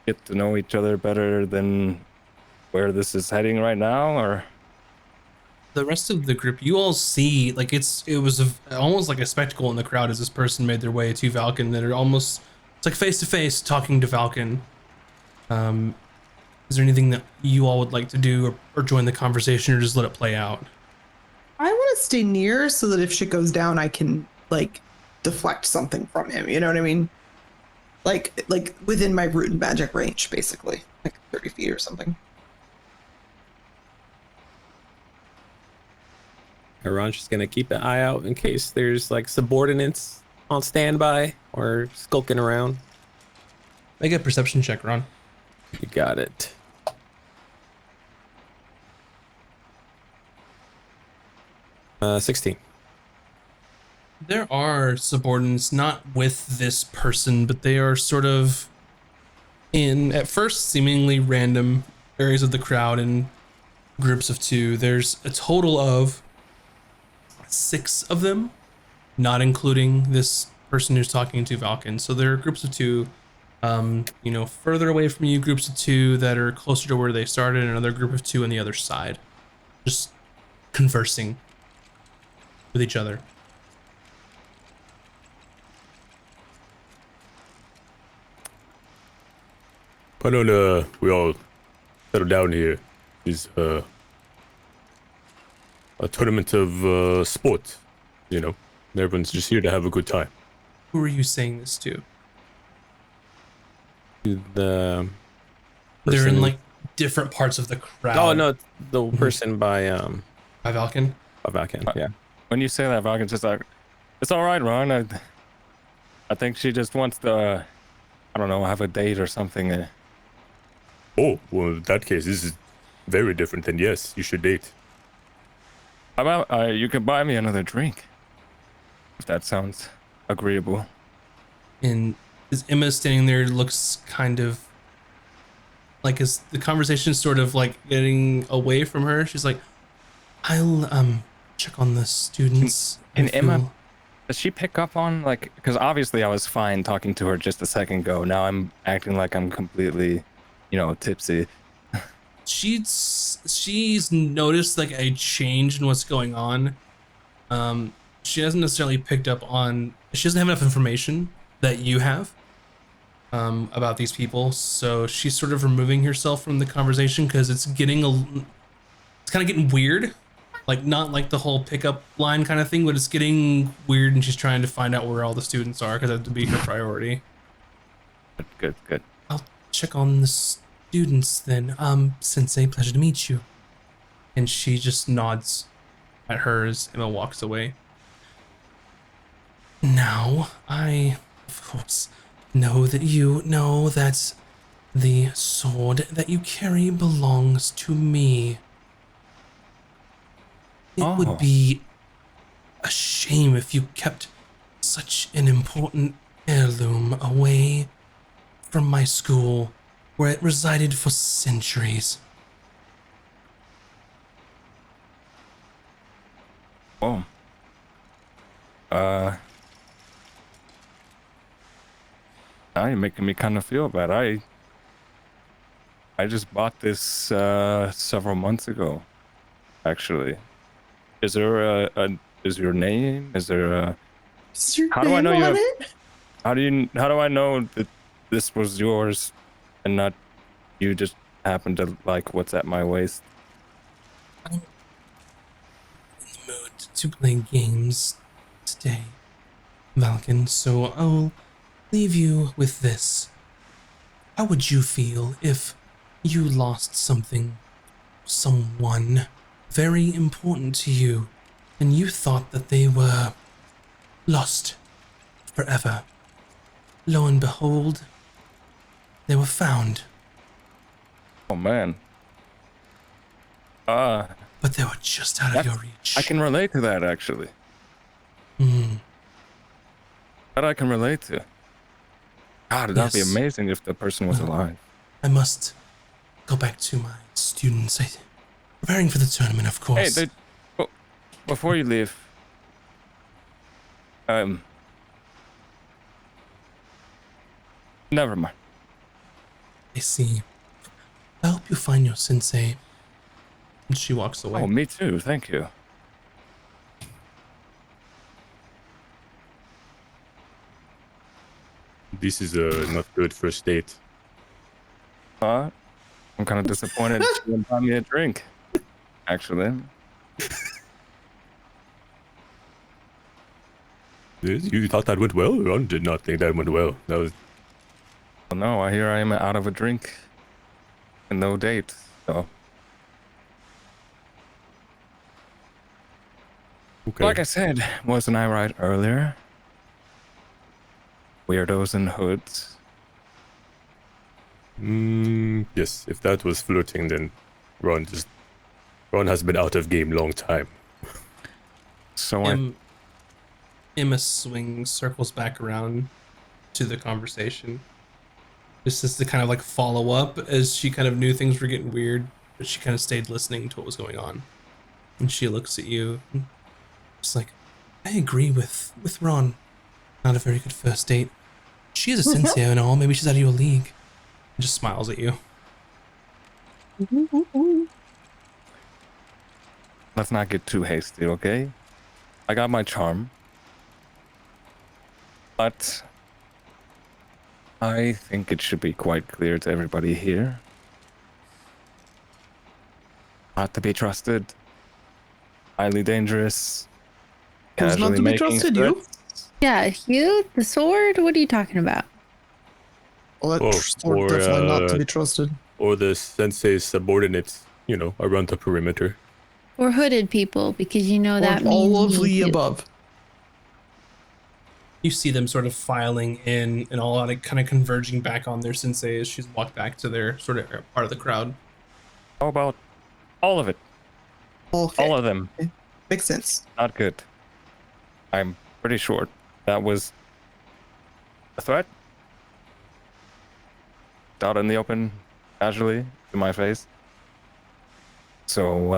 get to know each other better than where this is heading right now, or? The rest of the group, you all see, like it was almost like a spectacle in the crowd as this person made their way to Falcon. That are almost, it's like face to face talking to Falcon. Is there anything that you all would like to do, or join the conversation, or just let it play out? I want to stay near so that if shit goes down, I can like deflect something from him. You know what I mean? Like within my root and magic range, basically, like 30 feet or something. Ron's just gonna keep an eye out in case there's like subordinates on standby or skulking around. Make a perception check, Ron. You got it. Uh, 16. There are subordinates not with this person, but they are sort of in, at first, seemingly random areas of the crowd in groups of 2. There's a total of 6 of them, not including this person who's talking to Falcon. So there are groups of 2, further away from you, groups of 2 that are closer to where they started, and another group of 2 on the other side, just conversing with each other. Why don't we all settle down here? Is a tournament of sport, you know. Everyone's just here to have a good time. Who are you saying this to? The They're in person- like different parts of the crowd. Oh no, the person by By Falcon. Valken. Yeah. When you say that, Valken's just like, it's all right, Ron. I think she just wants to, I don't know, have a date or something. Oh, well, in that case, this is very different. Then yes, you should date. How about you can buy me another drink, if that sounds agreeable. And as Emma's standing there, looks kind of like, as the conversation's sort of like getting away from her, she's like, I'll check on the students. Can I feel- Emma, does she pick up on, like, because obviously I was fine talking to her just a second ago. Now I'm acting like I'm completely, tipsy. she's noticed like a change in what's going on. She hasn't necessarily picked up on, she doesn't have enough information that you have about these people, so she's sort of removing herself from the conversation because it's kind of getting weird, like not like the whole pickup line kind of thing, but it's getting weird, and she's trying to find out where all the students are because that would be her priority. Good. I'll check on the students then. Sensei, pleasure to meet you. And she just nods at her as Emma walks away. Now, I, of course, know that you know that the sword that you carry belongs to me. It Oh. would be a shame if you kept such an important heirloom away from my school, where it resided for centuries. Oh. Now you're making me kind of feel bad. I just bought this several months ago, actually. Is there is your name? Is there a... Is your How do I name know you on have- it? How do I know that this was yours and not you just happen to like what's at my waist. I'm in the mood to play games today, Valken, so I'll leave you with this. How would you feel if you lost someone very important to you, and you thought that they were lost forever? Lo and behold, they were found, Oh man. but they were just out of your reach. I can relate to that actually. That I can relate to. God, that'd be Yes. amazing if the person was Well, alive. I must go back to my students. Preparing for the tournament, of Hey, course. before you leave, never mind. I see. I hope you find your sensei. And she walks away. Oh, me too. Thank you. This is not good first date. I'm kind of disappointed she didn't buy me a drink. Actually, You thought that went well? Ron did not think that went well. That was well, no. Here I am out of a drink and no date. So, okay. like I said, wasn't I right earlier? Weirdos in hoods. Yes, if that was flirting, then Ron has been out of game long time. So Emma swings, circles back around to the conversation. Just as to kind of like follow up, as she kind of knew things were getting weird, but she kind of stayed listening to what was going on. And she looks at you, just like, I agree with Ron. Not a very good first date. She is a sensei and all. Maybe she's out of your league. And just smiles at you. let's not get too hasty, okay? I got my charm. But I think it should be quite clear to everybody here. Not to be trusted. Highly dangerous. Who's not Casually to be making trusted, you? threats. Yeah, you, the sword? What are you talking about? Well, that Oh, sword or, definitely not to be trusted. Or the sensei's subordinates, around the perimeter. Or hooded people, because you know that Or means all of me the too. above. You see them sort of filing in and all like kind of converging back on their sensei as she's walked back to their sort of part of the crowd. How about all of it? Okay. All of them. Makes sense. Not good. I'm pretty sure that was a threat. Out in the open, casually, to my face. So,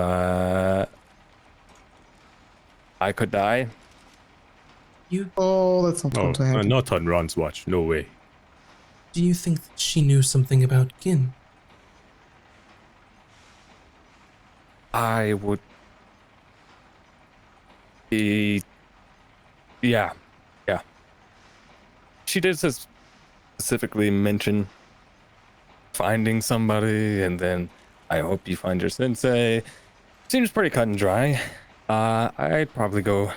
I could die. Oh, that's not Oh, going to happen. not on Ron's watch. No way. Do you think that she knew something about Gin? I would be... Yeah. She did specifically mention finding somebody, and then I hope you find your sensei. Seems pretty cut and dry. I'd probably go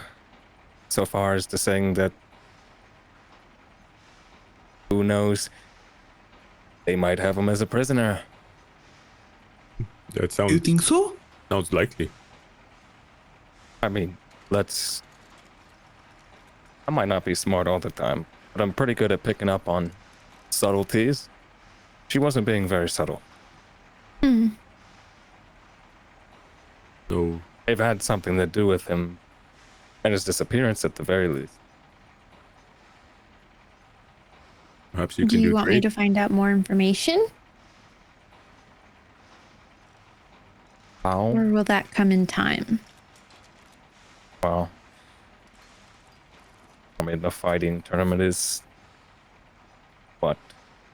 so far as to saying that who knows, they might have him as a prisoner. That You sounds think so? likely. I mean, I might not be smart all the time, but I'm pretty good at picking up on subtleties. She wasn't being very subtle. Hmm. So They've had something to do with him and his disappearance at the very least. perhaps you Do can you do want me trade. to find out more information? How? Or will that come in time? Well, I mean, the fighting tournament is what,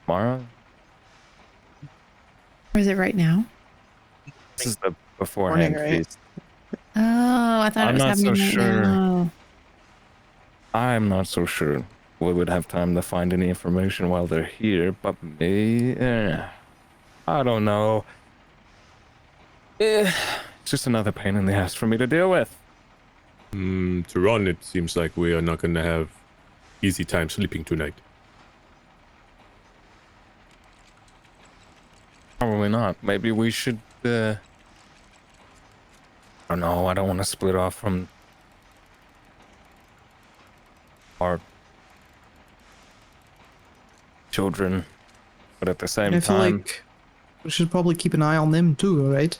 tomorrow? Or is it right now? This is the beforehand Morning, right? feast. Oh, I thought I'm it was not so happening right sure. now. I'm not so sure we would have time to find any information while they're here, but me, I don't know. It's just another pain in the ass for me to deal with. To Ron, it seems like we are not going to have easy time sleeping tonight. Probably not. Maybe we should, I don't know, I don't want to split off from our children, but at the same And I feel time, like we should probably keep an eye on them too, right?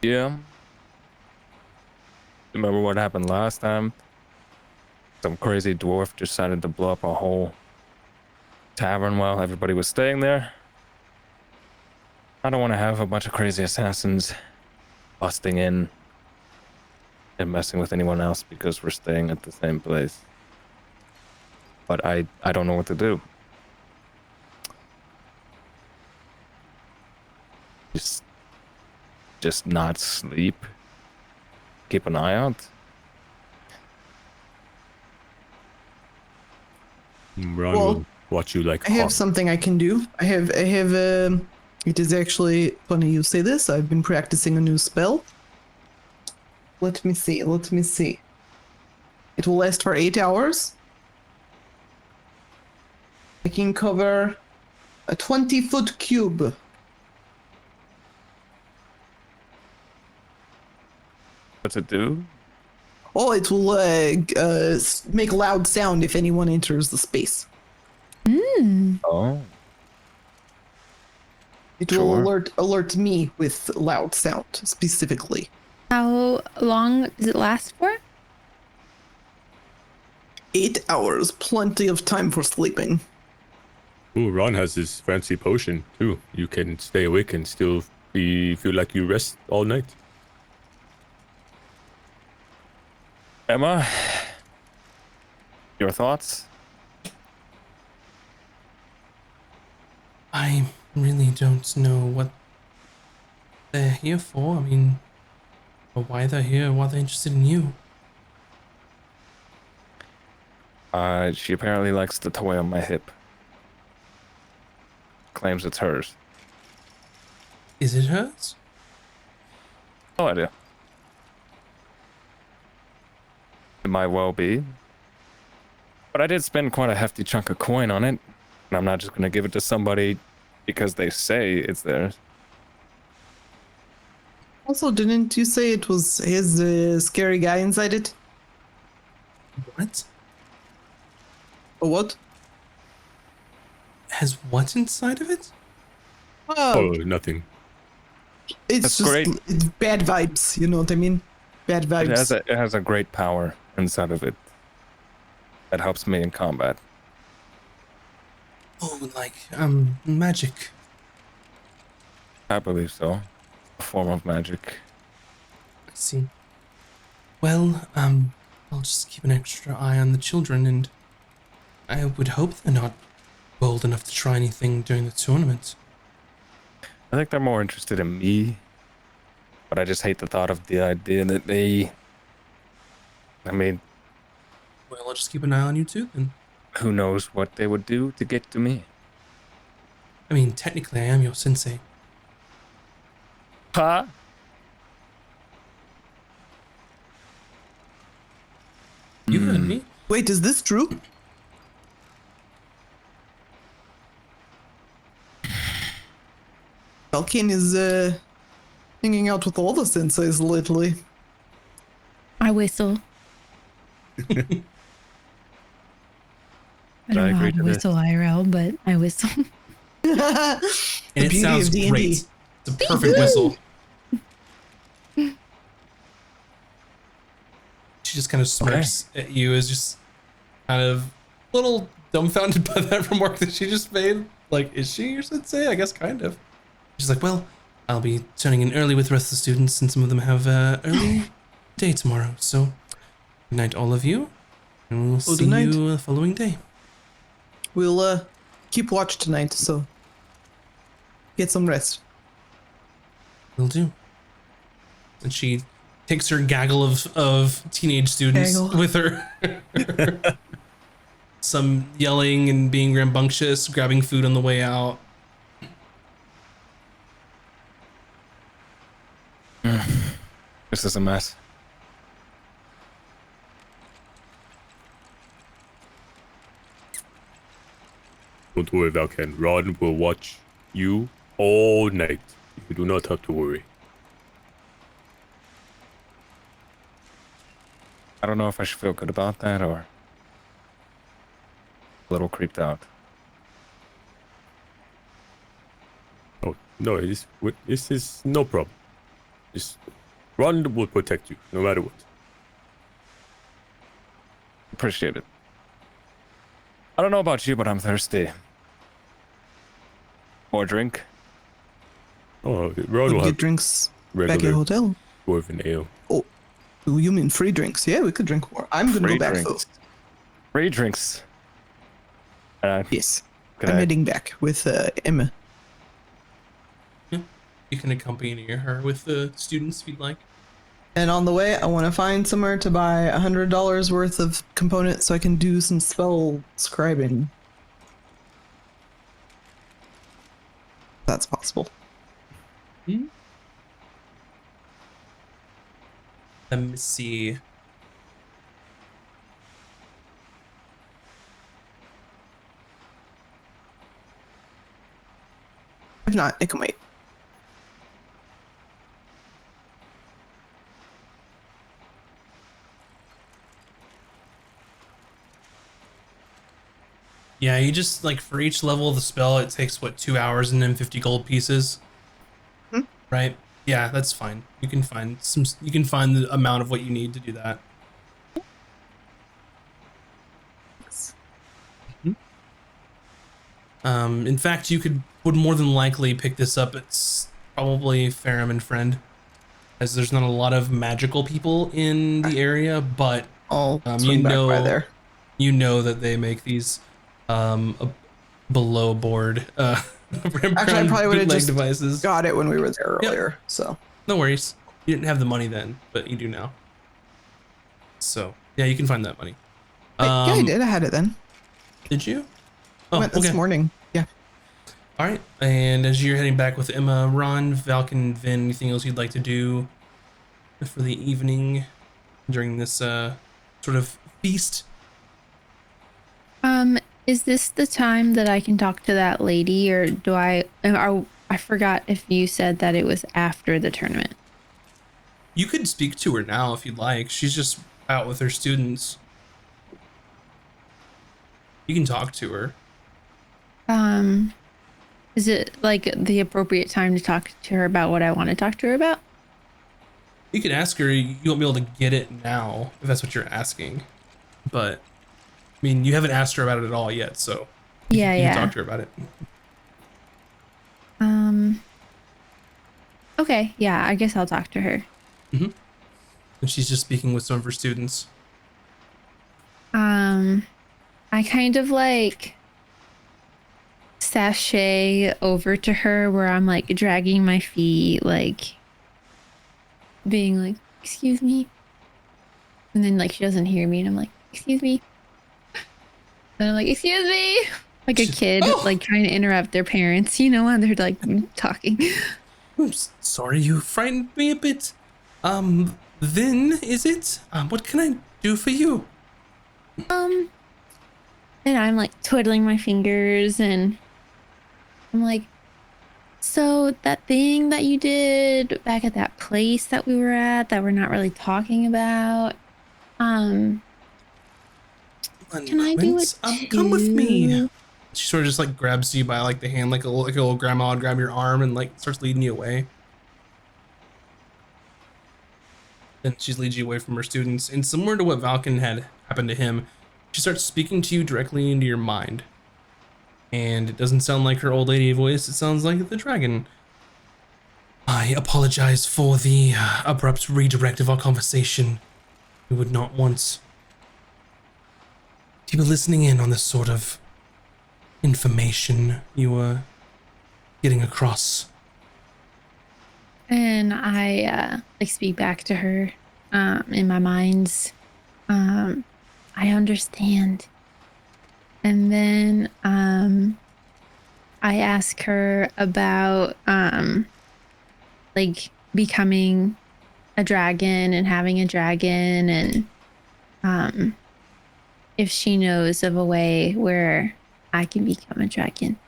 yeah. Remember what happened last time? Some crazy dwarf decided to blow up a whole tavern while everybody was staying there. I don't want to have a bunch of crazy assassins busting in and messing with anyone else because we're staying at the same place. But I don't know what to do. Just not sleep. Keep an eye out. Ron Well, will watch you like I have hawk. something I can do. I have, it is actually funny you say this. I've been practicing a new spell. Let me see. It will last for 8 hours. I can cover a 20-foot cube. What's it do? Oh, it will make a loud sound if anyone enters the space. Oh, It Sure. will alert me with loud sound specifically. How long does it last for? 8 hours, plenty of time for sleeping. Ooh, Ron has this fancy potion too. You can stay awake and still feel like you rest all night. Emma, your thoughts? I really don't know what they're here for. I mean, or why they're here, why they're interested in you. She apparently likes the toy on my hip. Claims it's hers. Is it hers? No idea. It might well be. But I did spend quite a hefty chunk of coin on it. And I'm not just gonna give it to somebody because they say it's theirs. Also, didn't you say it was his scary guy inside it? What? Or what? Has what inside of it? Oh, nothing. It's That's just great. It's bad vibes, you know what I mean? Bad vibes. It has a great power inside of it that helps me in combat. Oh, like, magic. I believe so. A form of magic. I see. Well, I'll just keep an extra eye on the children, and I would hope they're not bold enough to try anything during the tournament. I think they're more interested in me. But I just hate the thought of the idea that they... I mean, Well, I'll just keep an eye on you too, then. who knows what they would do to get to me. I mean, technically, I am your sensei. Huh? You heard me. Wait, is this true? Valkane is hanging out with all the senseis lately. I whistle. I I don't know how agree to to this. whistle IRL, but I whistle. And it beauty sounds of D&D. great. It's a perfect whistle. She just kind of smirks at you as just kind of a little dumbfounded by that remark that she just made. Like, is she your sensei? I guess kind of. She's like, well, I'll be turning in early with the rest of the students, and some of them have early day tomorrow. So, good night, all of you, and we'll see good night. you the following day. We'll keep watch tonight, so get some rest. Will do. And she takes her gaggle of teenage students Gaggle. with her. Some yelling and being rambunctious, grabbing food on the way out. This is a mess. Don't worry, Valken. Ron will watch you all night. You do not have to worry. I don't know if I should feel good about that or a little creeped out. Oh no, this is no problem. Just Ron will protect you no matter what. Appreciate it. I don't know about you, but I'm thirsty. More drink? Oh, Ron We will could have get drinks back at regular hotel. dwarven ale. Oh, you mean free drinks? Yeah, we could drink more. I'm gonna Free go back drinks. though. Free drinks. Yes, Could I'm I- heading back with Emma. You can accompany her with the students if you'd like. And on the way, I want to find somewhere to buy $100 worth of components so I can do some spell scribing. That's possible. Let me see. If not, it can wait. Yeah, you just like for each level of the spell, it takes what 2 hours and then 50 gold pieces. Hmm. Right? Yeah, that's fine. You can find some. You can find the amount of what you need to do that. In fact, would more than likely pick this up. It's probably Farum and Friend, as there's not a lot of magical people in the area, but I'll you swing back by know, there. you know that they make these below board Actually, I probably would have just devices. got it when we were there Yep. earlier. So No worries. You didn't have the money then, but you do now. So yeah, you can find that money. yeah, I did. I had it then. Did you? I Oh, went this okay. morning. Yeah. All right. And as you're heading back with Emma, Ron, Valken, Vin, anything else you'd like to do for the evening during this sort of feast? Is this the time that I can talk to that lady, or do I forgot if you said that it was after the tournament. You could speak to her now if you'd like. She's just out with her students. You can talk to her. Is it like the appropriate time to talk to her about what I want to talk to her about? You could ask her. You won't be able to get it now if that's what you're asking. But I mean, you haven't asked her about it at all yet, so Yeah, you yeah. can talk to her about it. Okay, yeah, I guess I'll talk to her. And she's just speaking with some of her students. I kind of like sashay over to her where I'm like dragging my feet, like being like, excuse me. And then like she doesn't hear me and I'm like, excuse me. Then I'm like, excuse me. Like a kid, Oh! like trying to interrupt their parents, you know, when they're like talking. Oops, sorry, you frightened me a bit. Vin, is it? What can I do for you? And I'm like twiddling my fingers and I'm like, so that thing that you did back at that place that we were at that we're not really talking about, can I do it Come with me. too? She sort of just like grabs you by like the hand, like a little grandma would grab your arm and like starts leading you away. Then she leads you away from her students, and similar to what Valken had happened to him, she starts speaking to you directly into your mind. And it doesn't sound like her old lady voice, it sounds like the dragon. I apologize for the abrupt redirect of our conversation. We would not want to be listening in on this sort of information you were getting across. And I like speak back to her in my mind's I understand. And then I ask her about like becoming a dragon and having a dragon and if she knows of a way where I can become a dragon.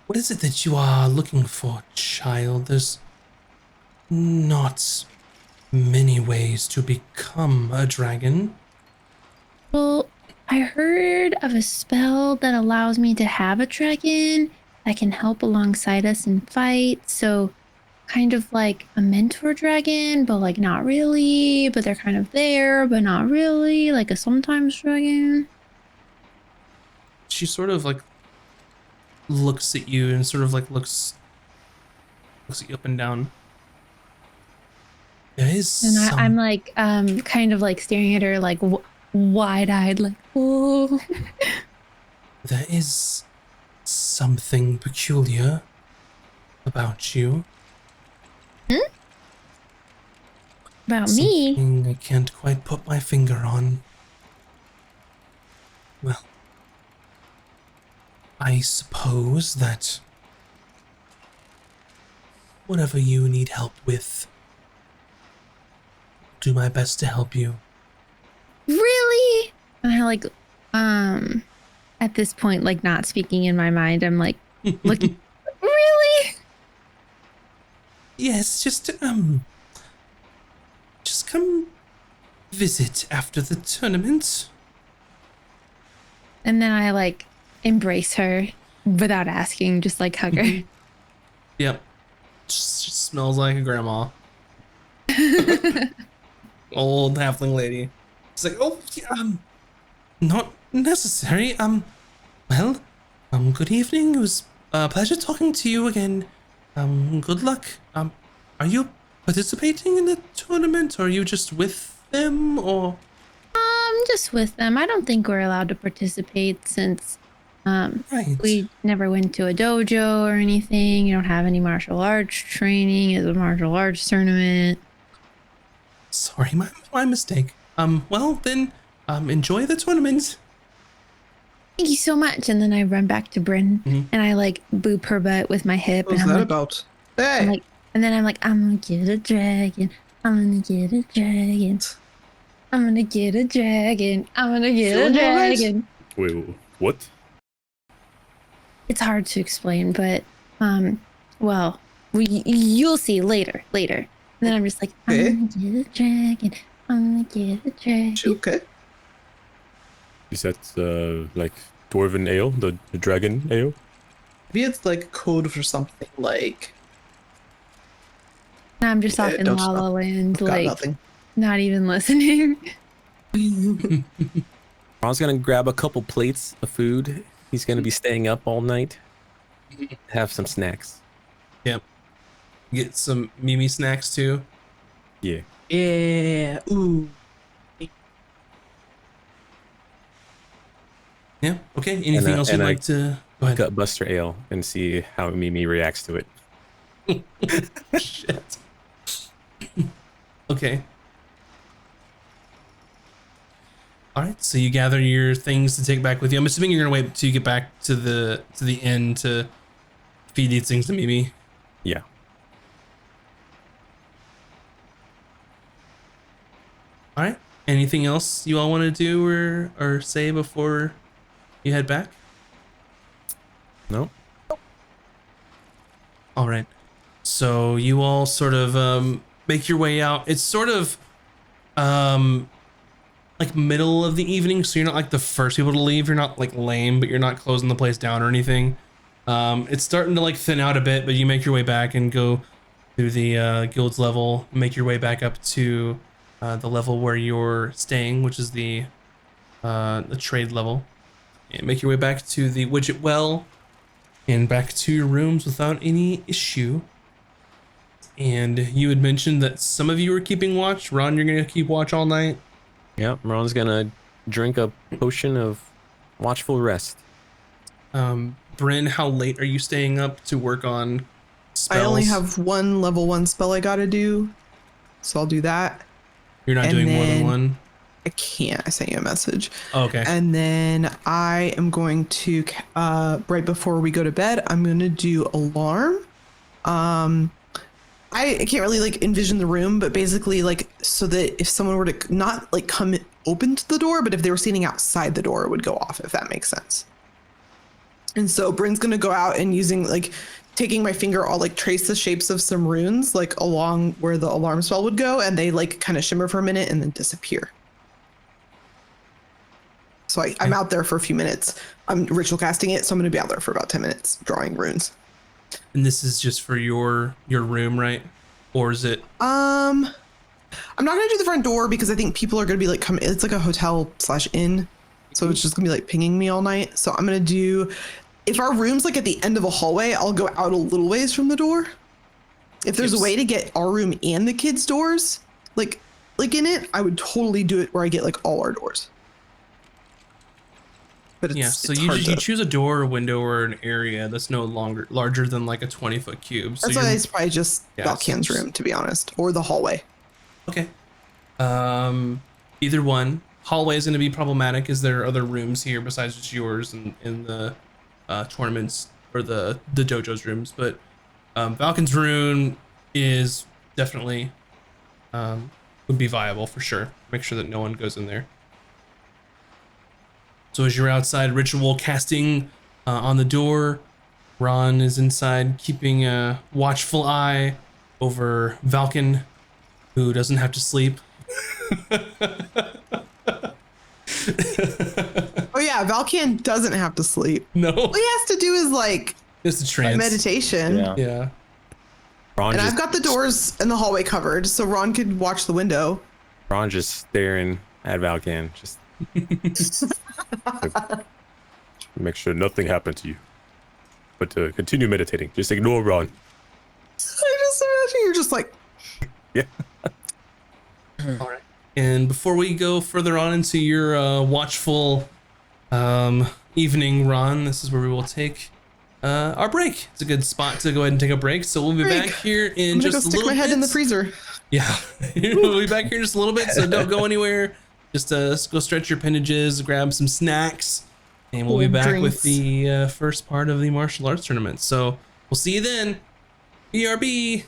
What is it that you are looking for, child? There's not many ways to become a dragon. Well, I heard of a spell that allows me to have a dragon that can help alongside us in fight. So, kind of like a mentor dragon, but like not really. But they're kind of there, but not really. Like a sometimes dragon. She sort of like looks at you and sort of like looks at you up and down. There is And some... I'm like, kind of like staring at her, like wide-eyed, like, oh. There is something peculiar about you. About me? Something I can't quite put my finger on. Well, I suppose that whatever you need help with, do my best to help you. Really? And I like, at this point, like not speaking in my mind, I'm like looking. Really? Yes, just come visit after the tournament. And then I like embrace her without asking, just like hug her. Yep. Just smells like a grandma. Old halfling lady. She's like, oh, yeah, not necessary. Well, good evening. It was a pleasure talking to you again. Good luck. Are you participating in the tournament, or are you just with them, or? I'm just with them. I don't think we're allowed to participate since Right. we never went to a dojo or anything. You don't have any martial arts training. It's a martial arts tournament. Sorry, my mistake. Well then, enjoy the tournament. Thank you so much. And then I run back to Bryn and I like boop her butt with my hip. What's and I'm that like, about? Hey, I'm like, and then I'm like, I'm gonna get a dragon. I'm gonna get a dragon. I'm gonna get a dragon. I'm gonna get a Feeling all right? dragon. Wait, what? It's hard to explain, but well, you'll see later. And then I'm just like, Okay. I'm gonna get a dragon. I'm gonna get a dragon. okay. Is that like dwarven ale, the dragon ale? Maybe it's like code for something like And I'm just off in don't La La stop. Land, got like nothing. not even listening. Ron's gonna grab a couple plates of food. He's gonna be staying up all night. Have some snacks. Yep. Get some Mimi snacks too. Yeah. Yeah. Ooh. Yeah. Okay. Anything else you'd and I like to? Go ahead. Gut Buster Ale and see how Mimi reacts to it. Shit. Okay. All right. So you gather your things to take back with you. I'm assuming you're gonna wait till you get back to the inn to feed these things to Mimi. Yeah. All right. Anything else you all want to do or say before you head back? No. All right. So you all sort of make your way out. It's sort of like middle of the evening, so you're not like the first people to leave. You're not like lame, but you're not closing the place down or anything. It's starting to like thin out a bit, but you make your way back and go through the guild's level, make your way back up to the level where you're staying, which is the trade level. And make your way back to the widget well and back to your rooms without any issue. And you had mentioned that some of you were keeping watch. Ron, you're gonna keep watch all night. Yep. Ron's gonna drink a potion of watchful rest. Bryn, how late are you staying up to work on spells? I only have one level 1 spell I gotta do, so I'll do that. You're not and doing more than then- one? I can't. I sent you a message. Oh, okay. And then I am going to, right before we go to bed, I'm going to do alarm. I can't really like envision the room, but basically like so that if someone were to not like come open to the door, but if they were standing outside the door, it would go off, if that makes sense. And so Bryn's going to go out and using like taking my finger, I'll like trace the shapes of some runes like along where the alarm spell would go, and they like kind of shimmer for a minute and then disappear. So I'm out there for a few minutes. I'm ritual casting it, so I'm going to be out there for about 10 minutes drawing runes. And this is just for your room, right? Or is it? I'm not going to do the front door because I think people are going to be like coming. It's like a hotel/inn, so it's just going to be like pinging me all night. So I'm going to do. If our room's like at the end of a hallway, I'll go out a little ways from the door. If there's a way to get our room and the kids' doors, like in it, I would totally do it where I get like all our doors. But Yeah, so you choose a door, or window, or an area that's no longer larger than like a 20-foot cube. So that's why it's probably just Valkan's room, to be honest, or the hallway. Okay. Either one. Hallway is going to be problematic. Is there other rooms here besides just yours and in the tournaments or the dojo's rooms? But Valkan's room is definitely would be viable for sure. Make sure that no one goes in there. So as you're outside ritual casting on the door, Ron is inside keeping a watchful eye over Valkan, who doesn't have to sleep. Oh yeah, Valkan doesn't have to sleep. No. All he has to do is like Just a trance. meditation. Yeah. Yeah. Ron And just, I've got the doors in the hallway covered, so Ron could watch the window. Ron just staring at Valkan, just Make sure nothing happened to you. But continue meditating. Just ignore Ron. I just imagine you're just like, Yeah. All right. And before we go further on into your watchful evening, Ron, this is where we will take our break. It's a good spot to go ahead and take a break. So we'll be back here in I'm gonna just go a stick little my head bit. in the freezer. Yeah, we'll be back here in just a little bit, so don't go anywhere. Just go stretch your appendages, grab some snacks, and we'll be Cool back with drinks. the first part of the martial arts tournament. So we'll see you then. BRB.